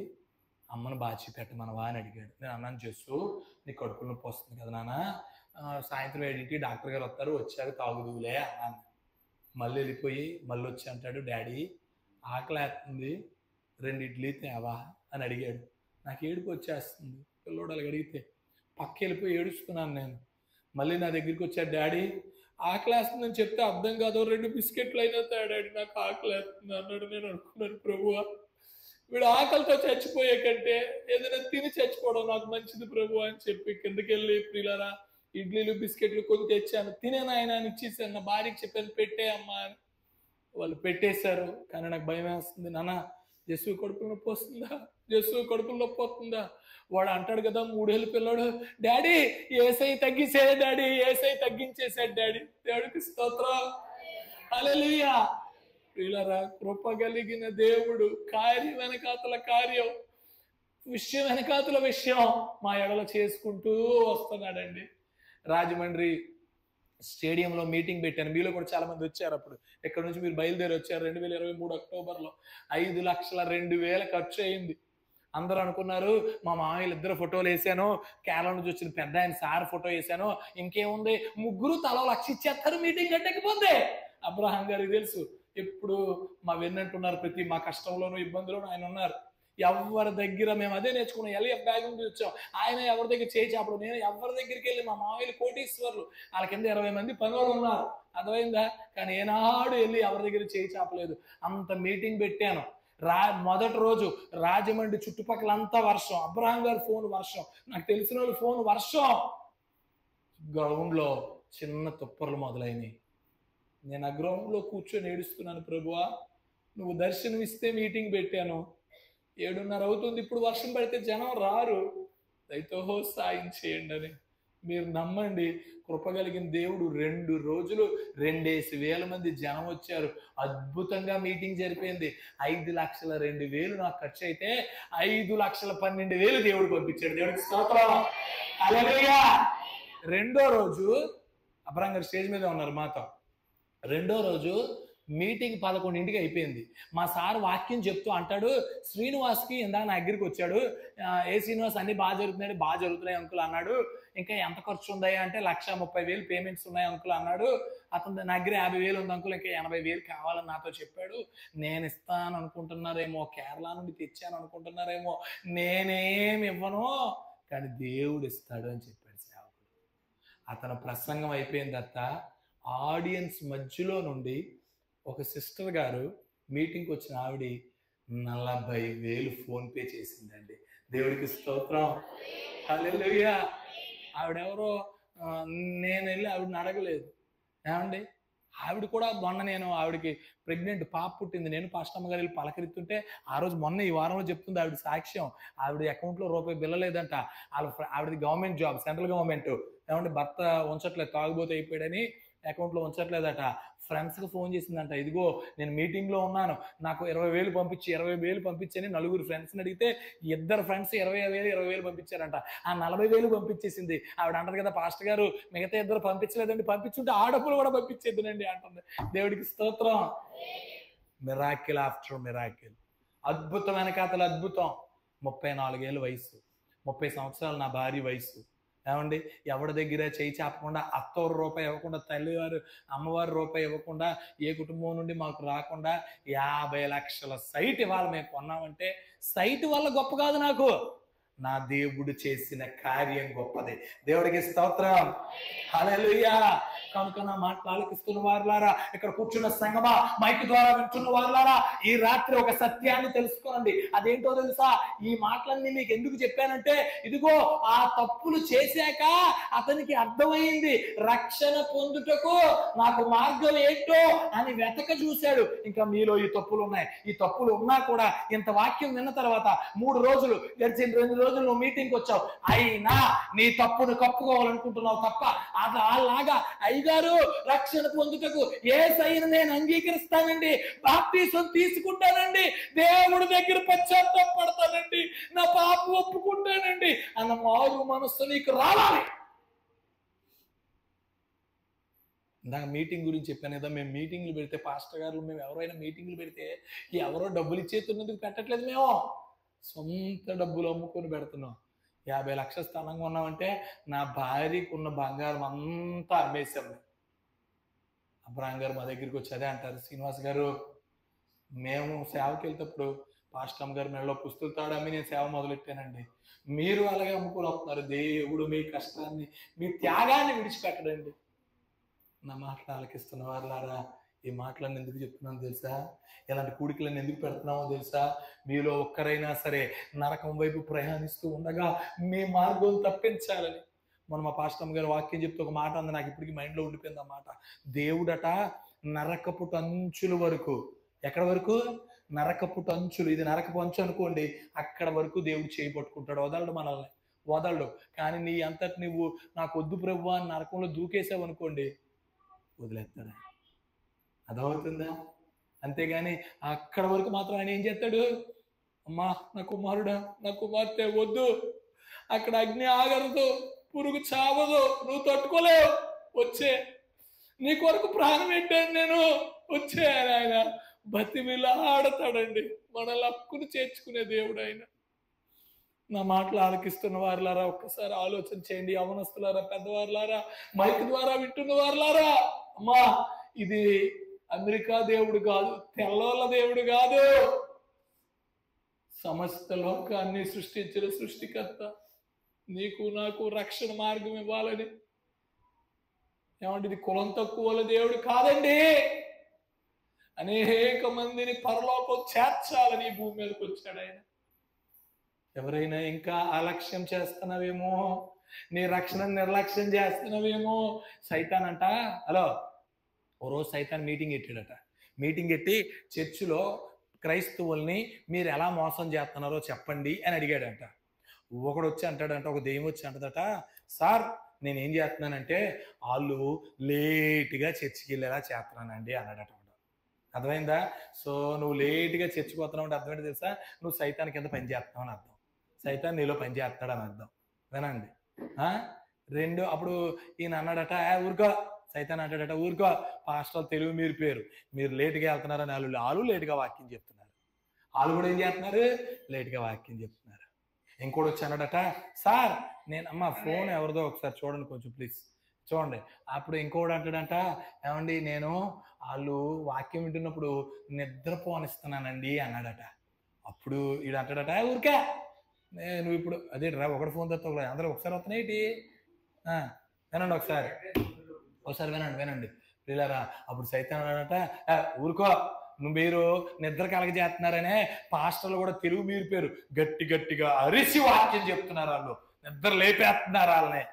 అమ్మను బాచి పెట్టమనవా అని అడిగాడు. నేను అన్నం చేస్తూ నీ కడుపులో నొప్పి వస్తుంది కదా నాన్న, సాయంత్రం 7ంటికి డాక్టర్ గారు వస్తారు, వచ్చాక తాగుదువులే అన్నాను. మళ్ళీ వెళ్ళిపోయి మళ్ళీ వచ్చి అంటాడు, డాడీ ఆకలేస్తుంది 2 ఇడ్లీ తేవా అని అడిగాడు. నాకు ఏడుపు వచ్చేస్తుంది పిల్లోడు అలాగ అడిగితే. పక్క వెళ్ళిపోయి ఏడుస్తున్నాను నేను. మళ్ళీ నా దగ్గరికి వచ్చాడు, డాడీ ఆకలేస్తుందని చెప్తే అర్థం కాదు, 2 బిస్కెట్లు అయినా తేడాడి నాకు ఆకలేస్తుంది అన్నాడు. నేను అనుకున్నాను, ప్రభువా వీడు ఆకలితో చచ్చిపోయే కంటే ఏదైనా తిని చచ్చిపోవడం నాకు మంచిది ప్రభు అని చెప్పి కిందకెళ్ళి ప్రియులారా ఇడ్లీలు బిస్కెట్లు కొని తెచ్చాను. తినేనాయన అని ఇచ్చేసాను. నా భార్యకి చెప్పాను పెట్టే అమ్మా అని. వాళ్ళు పెట్టేశారు. కానీ నాకు భయం వేస్తుంది. నాన్న జస్సు కడుపులో నొప్పి వస్తుందా, జస్సు కడుపులో నొప్పి వస్తుందా? వాడు అంటాడు కదా 3 ఏళ్ళ పిల్లాడు, డాడీ ఏసై తగ్గించేసాడు డాడీ, ఏసై తగ్గించేసాడు డాడీ. దేవుడికి స్తోత్రం. హల్లెలూయా. ప్రియులారా కృప కలిగిన దేవుడు కార్యం వెనకాతల కార్యం, విషయం వెనకాతల విషయం మా ఎడల చేసుకుంటూ వస్తున్నాడండి. రాజమండ్రి స్టేడియంలో మీటింగ్ పెట్టాను. మీలో కూడా చాలా మంది వచ్చారు. అప్పుడు ఇక్కడ నుంచి మీరు బయలుదేరి వచ్చారు. 2023 అక్టోబర్లో 5,02,000 ఖర్చు అయింది. అందరూ అనుకున్నారు మా మామయ్యలు 2 ఫోటోలు వేసాను, కేరళ నుంచి వచ్చిన పెద్ద ఆయన సార్ ఫోటో వేసాను, ఇంకేముంది 3 తలో 1,00,000 ఇచ్చేస్తారు మీటింగ్ గట్టకపోతే. అబ్రహాం గారికి తెలుసు, ఎప్పుడు మా వెన్నంటున్నారు, ప్రతి మా కష్టంలోనూ ఇబ్బందులోనూ ఆయన ఉన్నారు. ఎవరి దగ్గర మేము అదే నేర్చుకున్నాం. ఎల్ఎఫ్ బ్యాగ్ నుంచి వచ్చాం. ఆయన ఎవరి దగ్గర చేయి చాపడు. నేను ఎవరి దగ్గరికి వెళ్ళి మా మామయ్యలు కోటీశ్వర్లు, వాళ్ళ కింద 20 మంది పనులు ఉన్నారు. అర్థమైందా? కానీ ఏనాడు వెళ్ళి ఎవరి దగ్గర చేయి చాపలేదు. అంత మీటింగ్ పెట్టాను. మొదటి రోజు రాజమండ్రి చుట్టుపక్కలంతా వర్షం. అబ్రహాం గారి ఫోన్ వర్షం, నాకు తెలిసిన వాళ్ళు ఫోన్ వర్షం. గ్రౌండ్లో చిన్న తుప్పర్లు మొదలైనవి. నేను ఆ గ్రౌండ్లో కూర్చొని ఏడుస్తున్నాను, ప్రభువా నువ్వు దర్శనం ఇస్తే మీటింగ్ పెట్టాను, 7:30 అవుతుంది, ఇప్పుడు వర్షం పడితే జనం రారు, దయతో సాయం చేయండి అని. మీరు నమ్మండి, కృపగలిగిన దేవుడు 2 రోజులు 2,000 మంది జనం వచ్చారు. అద్భుతంగా మీటింగ్ జరిపోయింది. 5,02,000 నాకు ఖర్చు అయితే 5,12,000 దేవుడు పంపించాడు. దేవుడికి స్తోత్రం. హల్లెలూయా. రెండో రోజు అబ్రహాం గారు స్టేజ్ మీద ఉన్నారు మాతో. రెండో రోజు మీటింగ్ 11ంటికి అయిపోయింది. మా సార్ వాక్యం చెప్తూ అంటాడు, శ్రీనివాస్కి ఇందాక నా దగ్గరికి వచ్చాడు, ఏ శ్రీనివాస్ అన్ని బాగా జరుగుతున్నాయి, బాగా జరుగుతున్నాయి అంకుల్ అన్నాడు. ఇంకా ఎంత ఖర్చు ఉందాయి అంటే 1,30,000 పేమెంట్స్ ఉన్నాయి అంకుల్ అన్నాడు. అతను నా దగ్గర 50,000 ఉంది అంకుల్, ఇంకా 80,000 కావాలని నాతో చెప్పాడు. నేను ఇస్తాను అనుకుంటున్నారేమో, కేరళ నుండి తెచ్చాను అనుకుంటున్నారేమో, నేనేమి ఇవ్వను కానీ దేవుడు ఇస్తాడు అని చెప్పాడు సేవకుడు. అతను ప్రసంగం అయిపోయిన తర్వాత ఆడియన్స్ మధ్యలో నుండి ఒక సిస్టర్ గారు, మీటింగ్కి వచ్చిన ఆవిడ 40,000 ఫోన్పే చేసిందండి. దేవుడికి స్తోత్రం. హల్లెలూయా. ఆవిడెవరో నేను వెళ్ళి ఆవిడని అడగలేదు, ఏమండి ఆవిడ కూడా మొన్న నేను ఆవిడకి ప్రెగ్నెంట్ పాప పుట్టింది, నేను పాస్టమ్మ గారు వెళ్ళి పలకరిస్తుంటే ఆ రోజు మొన్న ఈ వారంలో చెప్తుంది ఆవిడ సాక్ష్యం. ఆవిడ అకౌంట్లో రూపాయి బిల్లలేదంట. ఆవిడది గవర్నమెంట్ జాబ్, సెంట్రల్ గవర్నమెంట్. ఏమంటే భర్త ఉంచట్లేదు, తాగుబోతు అయిపోయాడని అకౌంట్లో ఉంచట్లేదట. ఫ్రెండ్స్కి ఫోన్ చేసిందంట, ఇదిగో నేను మీటింగ్లో ఉన్నాను, నాకు 20,000 పంపించి 20,000 పంపించని నలుగురు ఫ్రెండ్స్ని అడిగితే ఇద్దరు ఫ్రెండ్స్ 20,000 పంపించారంట. ఆ 40,000 పంపించేసింది. ఆవిడ అంటారు కదా, పాస్టర్ గారు మిగతా ఇద్దరు పంపించలేదండి, పంపించుంటే ఆ డబ్బులు కూడా పంపించేద్దునండి అంటుంది. దేవుడికి స్తోత్రం. మిరాకిల్ ఆఫ్టర్ మిరాకిల్, అద్భుతం వెనకాతల అద్భుతం. 34 ఏళ్ళ వయసు, 30 సంవత్సరాలు నా భార్య వయసు. ఏమండి, ఎవరి దగ్గర చేయి చాపకుండా, అత్తవారు రూపాయి ఇవ్వకుండా, తల్లివారు అమ్మవారు రూపాయి ఇవ్వకుండా, ఏ కుటుంబం నుండి మాకు రాకుండా 50 లక్షల సైట్ ఇవాళ మేము కొన్నామంటే సైట్ వల్ల గొప్ప కాదు, నాకు నా దేవుడు చేసిన కార్యం గొప్పది. దేవుడికి స్తోత్రం. హల్లెలూయా. కనుక నా మాట ఆలకిస్తున్న వారులారా, ఇక్కడ కూర్చున్న సంగమా, మైక్ ద్వారా వింటున్న వారులారా, ఈ రాత్రి ఒక సత్యాన్ని తెలుసుకోండి. అదేంటో తెలుసా? ఈ మాటలన్నీ మీకు ఎందుకు చెప్పానంటే, ఇదిగో ఆ తప్పులు చేశాక అతనికి అర్థమైంది, రక్షణ పొందుటకు నాకు మార్గం ఏంటో అని వెతక చూశాడు. ఇంకా మీలో ఈ తప్పులు ఉన్నాయి. ఈ తప్పులు ఉన్నా కూడా ఇంత వాక్యం విన్న తర్వాత 3 రోజులు గడిచిన 2 రోజులు నువ్వు మీటింగ్కి వచ్చావు, అయినా నీ తప్పును కప్పుకోవాలనుకుంటున్నావు తప్ప అలాగా అయ్యగారు రక్షణ పొందుటకు యేసయ్యను నేను అంగీకరిస్తానండి, బాప్తిసం తీసుకుంటానండి, దేవుడి దగ్గర పశ్చాత్తాపడతానండి, నా పాపం ఒప్పుకుంటానండి అన్న మారు మనస్సు నీకు రావాలి. ఇందాక మీటింగ్ గురించి చెప్పాను కదా, మేము మీటింగ్లు పెడితే పాస్టర్ గారు, మేము ఎవరైనా మీటింగ్లు పెడితే ఎవరో డబ్బులు ఇచ్చేతున్నందుకు పెట్టట్లేదు, మేము సొంత డబ్బులు అమ్ముకొని పెడుతున్నాం. 50 లక్షల స్థానంగా ఉన్నామంటే నా భార్యకు ఉన్న బంగారం అంతా అమ్మేశాం. అబ్రాహం గారు మా దగ్గరికి వచ్చి అదే అంటారు, శ్రీనివాస్ గారు మేము సేవకి వెళ్తేప్పుడు పాస్టమ్ గారు మెడలో పుస్తకాలు తాడు అమ్మి నేను సేవ మొదలెట్టానండి, మీరు అలాగే అమ్ముకొని వస్తున్నారు. దేవుడు మీ కష్టాన్ని, మీ త్యాగాన్ని విడిచిపెట్టడండి. నా మాటలు ఆలకిస్తున్న వారులారా, ఈ మాటలన్నీ ఎందుకు చెప్తున్నాను తెలుసా? ఇలాంటి కూడికలన్నీ ఎందుకు పెడుతున్నామో తెలుసా? మీలో ఒక్కరైనా సరే నరకం వైపు ప్రయాణిస్తూ ఉండగా మీ మార్గం తప్పించాలని. మనం మా పాస్టమ్ గారు వాక్యం చెప్తే ఒక మాట ఉంది, నాకు ఇప్పటికీ మైండ్లో ఉండిపోయింది ఆ మాట. దేవుడట నరకపు అంచుల వరకు, ఎక్కడ వరకు? నరకపు అంచులు. ఇది నరకపు అంచు అనుకోండి, అక్కడ వరకు దేవుడు చేయి పట్టుకుంటాడు, వదలడు మనల్ని, వదలడు. కానీ నీ అంతటి నువ్వు నాకు వద్దు ప్రభువా అని నరకంలో దూకేసావు అనుకోండి, వదిలేస్తాడు. అర్థమవుతుందా? అంతేగాని అక్కడ వరకు మాత్రం ఆయన ఏం చేస్తాడు? అమ్మా నా కుమారుడా, నా కుమార్తె వద్దు, అక్కడ అగ్ని ఆగరదు, పురుగు చావదు, నువ్వు తట్టుకోలేవు, వచ్చే నీ కొరకు ప్రాణం పెట్టాను నేను, వచ్చే ఆయన బతిమిలా ఆడతాడండి. మనల్ని హక్కును చేర్చుకునే దేవుడు ఆయన. నా మాటలు ఆలకిస్తున్న వారులారా, ఒక్కసారి ఆలోచన చేయండి. యవనస్తులారా, పెద్దవారులారా, మైక్ ద్వారా వింటున్న వారులారా, అమ్మా ఇది అమెరికా దేవుడు కాదు, తెల్లవాళ్ళ దేవుడు కాదు, సమస్త లోకాన్ని సృష్టించిన సృష్టికర్త నీకు నాకు రక్షణ మార్గం ఇవ్వాలని. ఏమంటే ఇది కులం తక్కువ వాళ్ళ దేవుడు కాదండి, అనేక మందిని పరలోకం చేర్చాలని ఈ భూమి మీదకి వచ్చాడు ఆయన. ఎవరైనా ఇంకా అలక్ష్యం చేస్తున్నావేమో, నీ రక్షణ నిర్లక్ష్యం చేస్తున్నావేమో. సైతాన్ అంట, హలో, ఓ రోజు సైతాన్ మీటింగ్ పెట్టాడట. మీటింగ్ పెట్టి చర్చిలో క్రైస్తవుల్ని మీరు ఎలా మోసం చేస్తున్నారో చెప్పండి అని అడిగాడంట. ఒకడు వచ్చి అంటాడంట, ఒక దెయ్యం వచ్చి అంటదట, సార్ నేనేం చేస్తున్నానంటే వాళ్ళు లేటుగా చర్చికి వెళ్ళేలా చేస్తున్నానండి అన్నాడట. అర్థమైందా? సో నువ్వు లేటుగా చర్చికి పోతున్నావు అంటే అర్థమైంది తెలుసా? నువ్వు సైతాన్ కింద పని చేస్తున్నావు అని అర్థం, సైతాన్ నీలో పని చేస్తాడు అని అర్థం. వినండి. 2 అప్పుడు ఈయన అన్నాడట, ఊరుకో. సైతాన్ అంటాడట, ఊరుకో, పాస్టర్ తెలుగు మీరు పేరు, మీరు లేటుగా వెళ్తున్నారని వాళ్ళు లేటుగా వాక్యం చెప్తున్నారు, వాళ్ళు కూడా ఏం చేస్తున్నారు? లేటుగా వాక్యం చెప్తున్నారు. ఇంకోటి వచ్చి అన్నాడట, సార్ నేను అమ్మ ఫోన్ ఎవరిదో ఒకసారి చూడండి కొంచెం ప్లీజ్ చూడండి. అప్పుడు ఇంకోటి అంటాడంట, ఏమండి నేను వాళ్ళు వాక్యం వింటున్నప్పుడు నిద్రపోనిస్తున్నానండి అన్నాడట. అప్పుడు వీడు అంటాడట, ఊరికే నేను ఇప్పుడు అదే రా ఒకటి ఫోన్ తెస్తా, అందరూ ఒకసారి వస్తున్నాయి. వినండి ఒకసారి వినండి పిల్లరా. అప్పుడు సైతాన్ అన్నాడట, ఊరుకో, మీరు నిద్ర కలగజేస్తున్నారనే పాస్టర్లు కూడా తెలుగు మీరు పేరు గట్టిగా అరిసి వాక్యం చెప్తున్నారు, వాళ్ళు నిద్ర లేపేస్తున్నారు వాళ్ళని.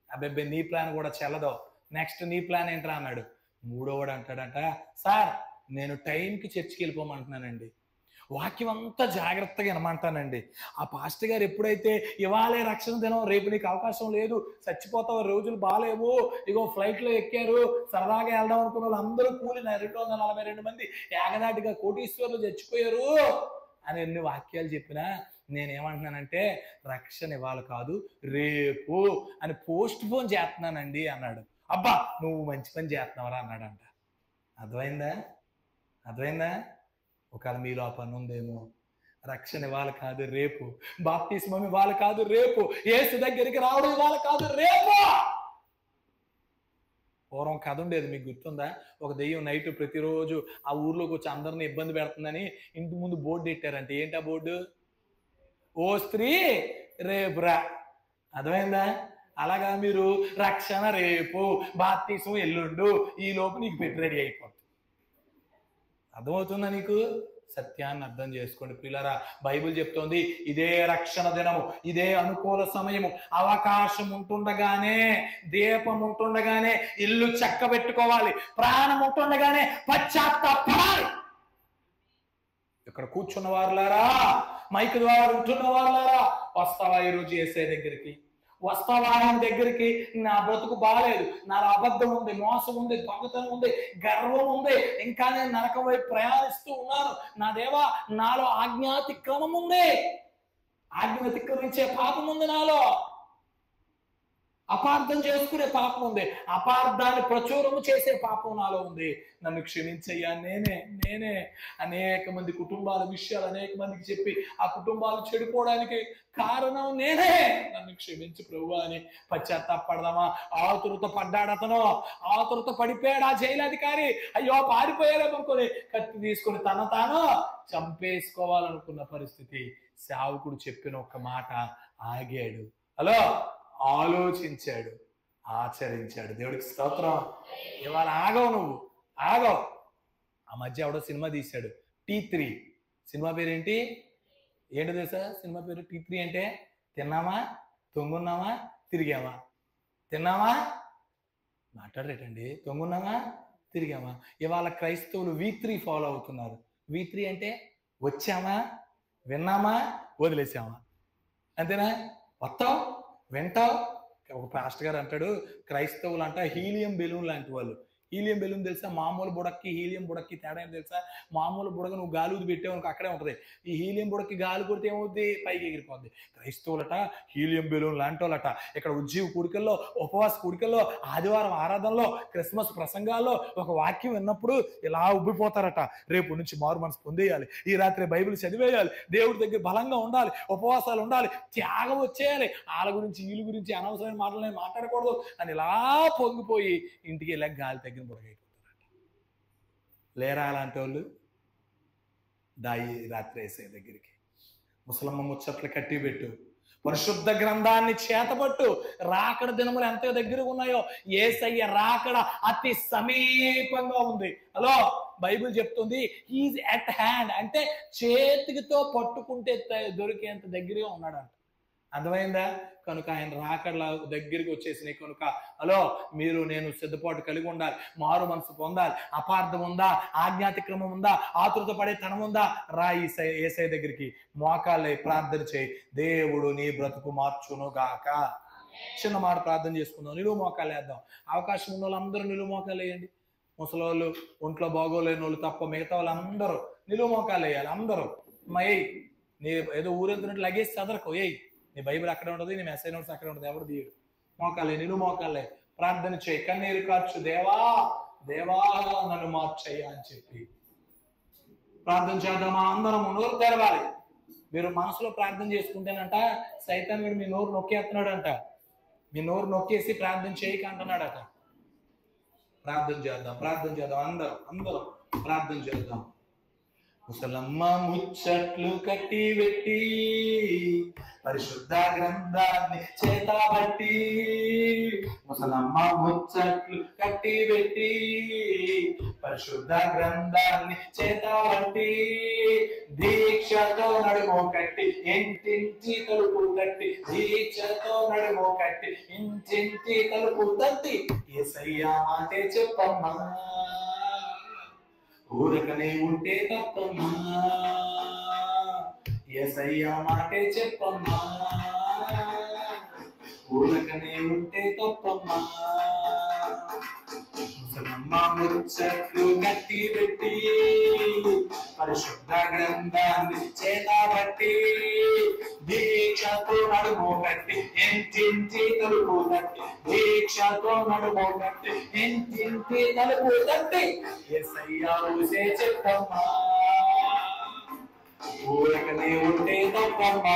అబ్బాయి నీ ప్లాన్ కూడా చెల్లదు, నెక్స్ట్ నీ ప్లాన్ ఏంట్రా అన్నాడు. మూడోవాడు అంటాడంట, సార్ నేను టైంకి చర్చికి వెళ్ళిపోమంటున్నానండి, వాక్యం అంతా జాగ్రత్తగా వినమంటానండి. ఆ పాస్టర్ గారు ఎప్పుడైతే ఇవాళే రక్షణ దినం, రేపు నీకు అవకాశం లేదు, చచ్చిపోతావు, రోజులు బాగాలేవు, ఇగో ఫ్లైట్లో ఎక్కారు, సరదాగా వెళ్దాం అనుకున్న వాళ్ళు అందరూ కూలి 242 మంది ఏకదాటిగా కోటీశ్వర్లు చచ్చిపోయారు అని ఎన్ని వాక్యాలు చెప్పినా నేనేమంటున్నానంటే రక్షణ ఇవాళ కాదు రేపు అని పోస్ట్ పోన్ చేస్తున్నానండి అన్నాడు. అబ్బా నువ్వు మంచి పని చేస్తున్నావరా అన్నాడంట. అర్థమైందా? ఒకవేళ మీలో ఆ పని ఉందేమో. రక్షణ ఇవాళ కాదు రేపు, బాప్తిస్మం ఇవాళ కాదు రేపు, యేసు దగ్గరికి రావడం ఇవాళ కాదు రేపు. పూర్వం కథ ఉండేది, మీకు గుర్తుందా? ఒక దెయ్యం నైట్ ప్రతిరోజు ఆ ఊర్లోకి వచ్చి అందరిని ఇబ్బంది పెడుతుందని ఇంటి ముందు బోర్డు పెట్టారంటే, ఏంటి ఆ బోర్డు? ఓ స్త్రీ రేపురా. అర్థమైందా? అలాగా మీరు రక్షణ రేపు, బాప్తిస్మం ఎల్లుండు, ఈ లోపు నీకు పెట్టి రెడీ అయిపోతుంది. అర్థమవుతుందా నీకు? సత్యాన్ని అర్థం చేసుకోండి ప్రియులారా. బైబిల్ చెప్తోంది ఇదే రక్షణ దినము, ఇదే అనుకూల సమయము. అవకాశం ఉంటుండగానే, దీపం ఉంటుండగానే ఇల్లు చక్కబెట్టుకోవాలి, ప్రాణం ఉంటుండగానే పశ్చాత్తాపడాలి. ఇక్కడ కూర్చున్న వారులారా, మైక్ ద్వారా ఉంటున్న వారులారా, వస్తావా ఈరోజు యేసయ్య దగ్గరికి? వస్తావా ఆయన దగ్గరికి? నా బ్రతుకు బాగాలేదు, నాలో అబద్ధం ఉంది, మోసం ఉంది, దొంగతనం ఉంది, గర్వం ఉంది, ఇంకా నేను నరకం వైపు ప్రయాణిస్తూ ఉన్నాను, నా దేవా నాలో ఆజ్ఞాతిక్రమం ఉంది, ఆజ్ఞాతిక్రమించే పాపం ఉంది, నాలో అపార్థం చేసుకునే పాపం ఉంది, అపార్థాన్ని ప్రచురము చేసే పాపం నాలో ఉంది. నన్ను క్షమించయ్యా. నేనే అనేక మంది కుటుంబాల విషయాలు అనేక మందికి చెప్పి ఆ కుటుంబాలు చెడిపోవడానికి కారణం నేనే. నన్ను క్షమించు ప్రభువా అని పశ్చాత్తాపడదామా? ఆతురత పడ్డాడు అతను, ఆతురత పడిపోయాడు ఆ జైలు అధికారి. అయ్యో పారిపోయారనుకుని కత్తి తీసుకుని తాను చంపేసుకోవాలనుకున్న పరిస్థితి. సేవకుడు చెప్పిన ఒక మాట ఆగాడు, హలో ఆలోచించాడు, ఆచరించాడు. దేవుడికి స్తోత్రం. ఇవాళ ఆగవు. ఆ మధ్య ఎవడో సినిమా తీశాడు, T3. సినిమా పేరు ఏంటి తెలుసా? సినిమా పేరు T3 అంటే తిన్నామా, తొంగున్నామా, తిరిగామా. తిన్నామా మాట్లాడరేటండి, తొంగున్నామా, తిరిగామా. ఇవాళ క్రైస్తవులు V3 ఫాలో అవుతున్నారు. V3 అంటే వచ్చామా, విన్నామా, వదిలేసామా. అంతేనా? వస్తావు, వింటావు. ఒక పాస్టర్ గారు అంటాడు, క్రైస్తవులు అంట హీలియం బెలూన్ లాంటి వాళ్ళు. హీలియం బెలూన్ తెలుసా? మామూలు బుడక్కి హీలియం బుడక్కి తేడా ఏం తెలుసా? మామూలు బుడగ నువ్వు గాలి ఊది పెట్టావు అక్కడే ఉంటుంది. ఈ హీలియం బుడక్కి గాలి కొడితే ఏమవుద్ది? పైకి ఎగిరిపోద్ది. క్రైస్తవులట హీలియం బెలూన్ లాంటి వాళ్ళట. ఇక్కడ ఉజ్జీవ కూడికల్లో, ఉపవాస కూడికల్లో, ఆదివారం ఆరాధనలో, క్రిస్మస్ ప్రసంగాల్లో ఒక వాక్యం విన్నప్పుడు ఇలా ఉబ్బిపోతారట. రేపు నుంచి మారు మనసు పొందేయాలి, ఈ రాత్రి బైబిల్ చదివేయాలి, దేవుడి దగ్గర బలంగా ఉండాలి, ఉపవాసాలు ఉండాలి, త్యాగం వచ్చేయాలి, వాళ్ళ గురించి వీళ్ళ గురించి అనవసరమైన మాటలు మాట్లాడకూడదు అని ఇలా పొంగిపోయి ఇంటికి వెళ్ళాక గాలి తగ్గిన బుడగైపోతారట. లేరా అలాంటి వాళ్ళు? దాయి రాత్రి యేసయ్య దగ్గరికి. ముసలమ్మ ముచ్చట్లు కట్టి పెట్టు, పరిశుద్ధ గ్రంథాన్ని చేతపట్టు. రాకడ దినములు ఎంత దగ్గరగా ఉన్నాయో, యేసయ్య రాకడ అతి సమీపంగా ఉంది. హలో బైబిల్ చెప్తుంది హీజ్ ఎట్ హ్యాండ్, అంటే చేతికితో పట్టుకుంటే దొరికేంత దగ్గరగా ఉన్నాడంట. అర్థమైందా? కనుక ఆయన రాకడ దగ్గరికి వచ్చేసినాయి. కనుక హలో నేను సిద్ధపాటు కలిగి ఉండాలి, మారు మనసు పొందాలి. అపార్థం ఉందా, ఆజ్ఞాతిక్రమం ఉందా, ఆతృత పడే తనం ఉందా? రా యేసయ్య దగ్గరికి, మోకాళ్ళే ప్రార్థన చేయి, దేవుడు నీ బ్రతుకు మార్చును గాక. చిన్న మాట ప్రార్థన చేసుకుందాం, నిలువు మోకాలు వేద్దాం. అవకాశం ఉన్న వాళ్ళందరూ నిలువు మోకాలు వేయండి. ముసలోళ్ళు, ఒంట్లో బాగోలేని వాళ్ళు తప్ప మిగతా వాళ్ళందరూ నిలువు మోకాలు వేయాలి. అందరూ నీ ఏదో ఊరెళ్తున్నట్టు లగేజ్ చదరకు వేయి. నీ బైబిల్ అక్కడ ఉంటుంది, నీ మెసేజ్ నోట్స్ అక్కడ ఉంటుంది, ఎవరు తీయడు. మోకాలే, నిలువు మోకాలే ప్రార్థన చేయి, కన్నీరు కార్చు, దేవా నన్ను మార్చయ్యా అని చెప్పి ప్రార్థన చేద్దామా? అందరం నోరు తెరవాలి. మీరు మనసులో ప్రార్థన చేసుకుంటేనంట సైతాన్ వీడు మీ నోరు నొక్కేస్తున్నాడంట. మీ నోరు నొక్కేసి ప్రార్థన చేయక అంటున్నాడట. ప్రార్థన చేద్దాం అందరం ప్రార్థన చేద్దాం. ముసలమ్మ ముచ్చట్లు కట్టి పెట్టి, పరిశుద్ధ గ్రంథాన్ని చేతబట్టి, ముసలమ్మ ముచ్చట్లు కట్టి పెట్టి పరిశుద్ధ గ్రంథాన్ని చేతబట్టి దీక్షతో నడుమో కట్టి ఇంటింటి తలుపు తట్టి దీక్షతో నడుమో కట్టి ఇంటింటి తలుపు తట్టి యేసయ్యా మాటే చెప్పమ్మా ఊరకనే ఉంటే తప్పమ్మా యేసయ్యా మాటే చెప్పమ్మా ఊరకనే ఉంటే తప్పమ్మా ముసలమ్మ ముచ్చట్లు గట్టి పెట్టి పరిశుద్ధ గ్రంథాన్ని చేతబట్టి దీక్షతో నడుమో కట్టి ఇంటింటి తలుపు తట్టి దీక్షతో నడుమో కట్టి ఇంటింటి తలుపు తట్టి యేసయ్యా ఊసే చెప్పమ్మా ఊరకనే ఉంటే తప్పమ్మా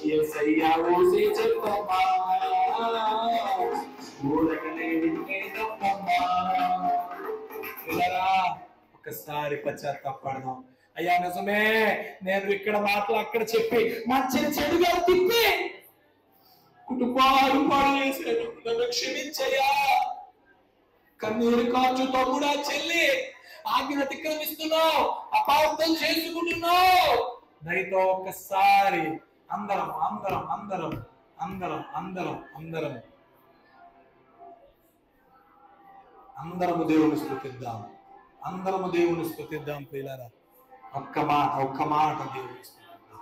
యేసయ్యా ఊసే చెప్పమ్మా ఊరకనే ఉంటే తప్పమ్మా పిల్లరా ఒక్కసారి పశ్చాత్తాపడదాం అయ్యా నిజమే నేను ఇక్కడ మాటలు అక్కడ చెప్పి మంచిని చెడుగా తిప్పి కుటుంబాలు పాడు చేశాను నన్ను క్షమించయ్యా కన్నీరు కాచు తమ్ముడా చెల్లి ఆజ్ఞ అతిక్రమిస్తున్నావు అపార్థం చేసుకుంటున్నావు దయతో ఒక్కసారి అందరం అందరం అందరం అందరం అందరం అందరం అందరము దేవుని స్తుతిద్దాం అందరము దేవుని స్తుతిద్దాం ప్రియులారా ఒక్క మాట దేవుని స్తుతిద్దాం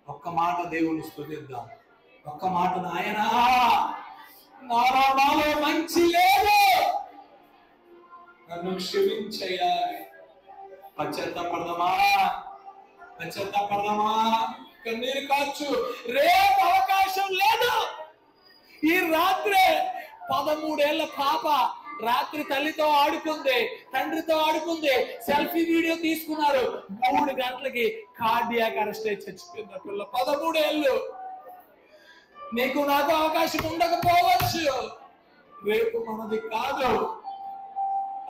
ఒక్క మాట దేవుని స్తుతిద్దాం ఒక్క మాట నాయనా నాలో మంచి లేదు నన్ను క్షమించయ్యా పశ్చాత్తాపడదామా కన్నీరు కాచు రేపు అవకాశం లేదు ఈ రాత్రే 13 ఏళ్ల పాప రాత్రి తల్లితో ఆడుకుంది తండ్రితో ఆడుకుంది సెల్ఫీ వీడియో తీసుకున్నారు 3 గంటలకి కార్డియాక్ అరెస్ట్ అయి చచ్చిపోయింది పిల్ల 13 ఏళ్ళు నీకు నాకు అవకాశం ఉండకపోవచ్చు రేపు మనది కాదు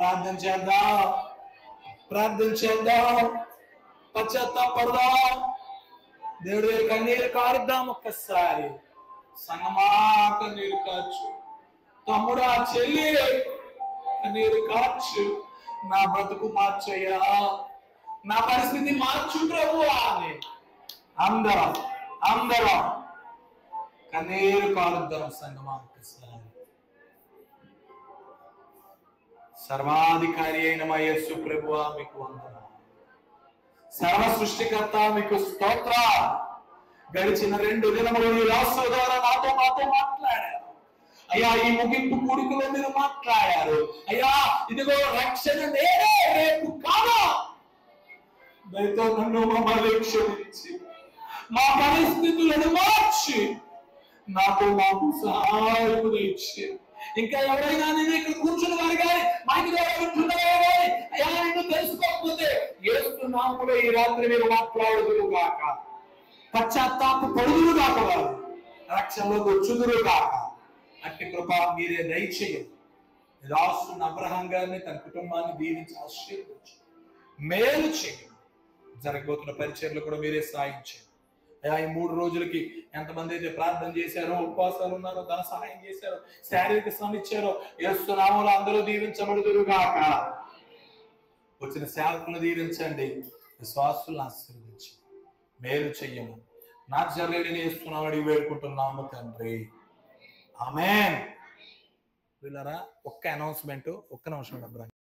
ప్రార్థన చేద్దాం పశ్చాత్తాపడదాం దేవుడి కన్నీరు కారుద్దాం ఒక్కసారి సంగమా కన్నీరు కాచు తమ్ముడా చెల్లి కన్నీరు కాచు నా బ్రతుకు మార్చయ్యా నా పరిస్థితి మార్చు ప్రభువా అని అందరం కన్నీరు కారుద్దాం సంగమా ఒక్కసారి సర్వాధికారి అయిన మా యేసు ప్రభువా మీకు వందనాలు సర్వ సృష్టికర్త మీకు స్తోత్ర గడిచిన 2 దినములు ఈ రాష్ట్ర ద్వారా నాతో మాట్లాడారు అయ్యా ఈ ముగింపు కూడికలో మీరు మాట్లాడారు అయ్యా ఇదిగో రక్షణ నేనే రేపు కాదా దయతో నన్ను మమ్మల్ని క్షమించి మా పరిస్థితులను మార్చి మాకు సహాయం ఇచ్చి ఇంకా ఎవరైనా నేను ఇక్కడ కూర్చున్న వారు కానీ మైకి ద్వారా వింటున్నవారు కానీ అయ్యా నిన్ను తెలుసుకోకపోతే యేసు నామములో ఈ రాత్రి మీరు మాట్లాడుదురు గాక పశ్చాత్తాప పడుదురు గాక వారు రక్షణలోకి వచ్చుదురు గాక అట్టి కృప మీరే దయచేయండి రాస్తున్న అబ్రహాం గారిని తన కుటుంబాన్ని దీవించి ఆశీర్వదించి మేలు చేయండి జరగబోతున్న పరిచర్లు కూడా మీరే సాయం చేయండి ఈ 3 రోజులకి ఎంతమంది అయితే ప్రార్థన చేశారో ఉపవాసాలు ఉన్నారో ధన సహాయం చేశారో శారీరక శ్రమ ఇచ్చారో యేసు నామములో అందరూ దీవించబడుదురు గాక వచ్చిన సేవకులను దీవించండి విశ్వాసులను ఆశీర్వదించి మేలు చెయ్యము నా జల్లేడిని యేసునామములో వేడుకుంటున్నాము తండ్రి ఆమేన్. వీళ్ళరా ఒక్క అనౌన్స్మెంట్ ఒక్క నిమిషం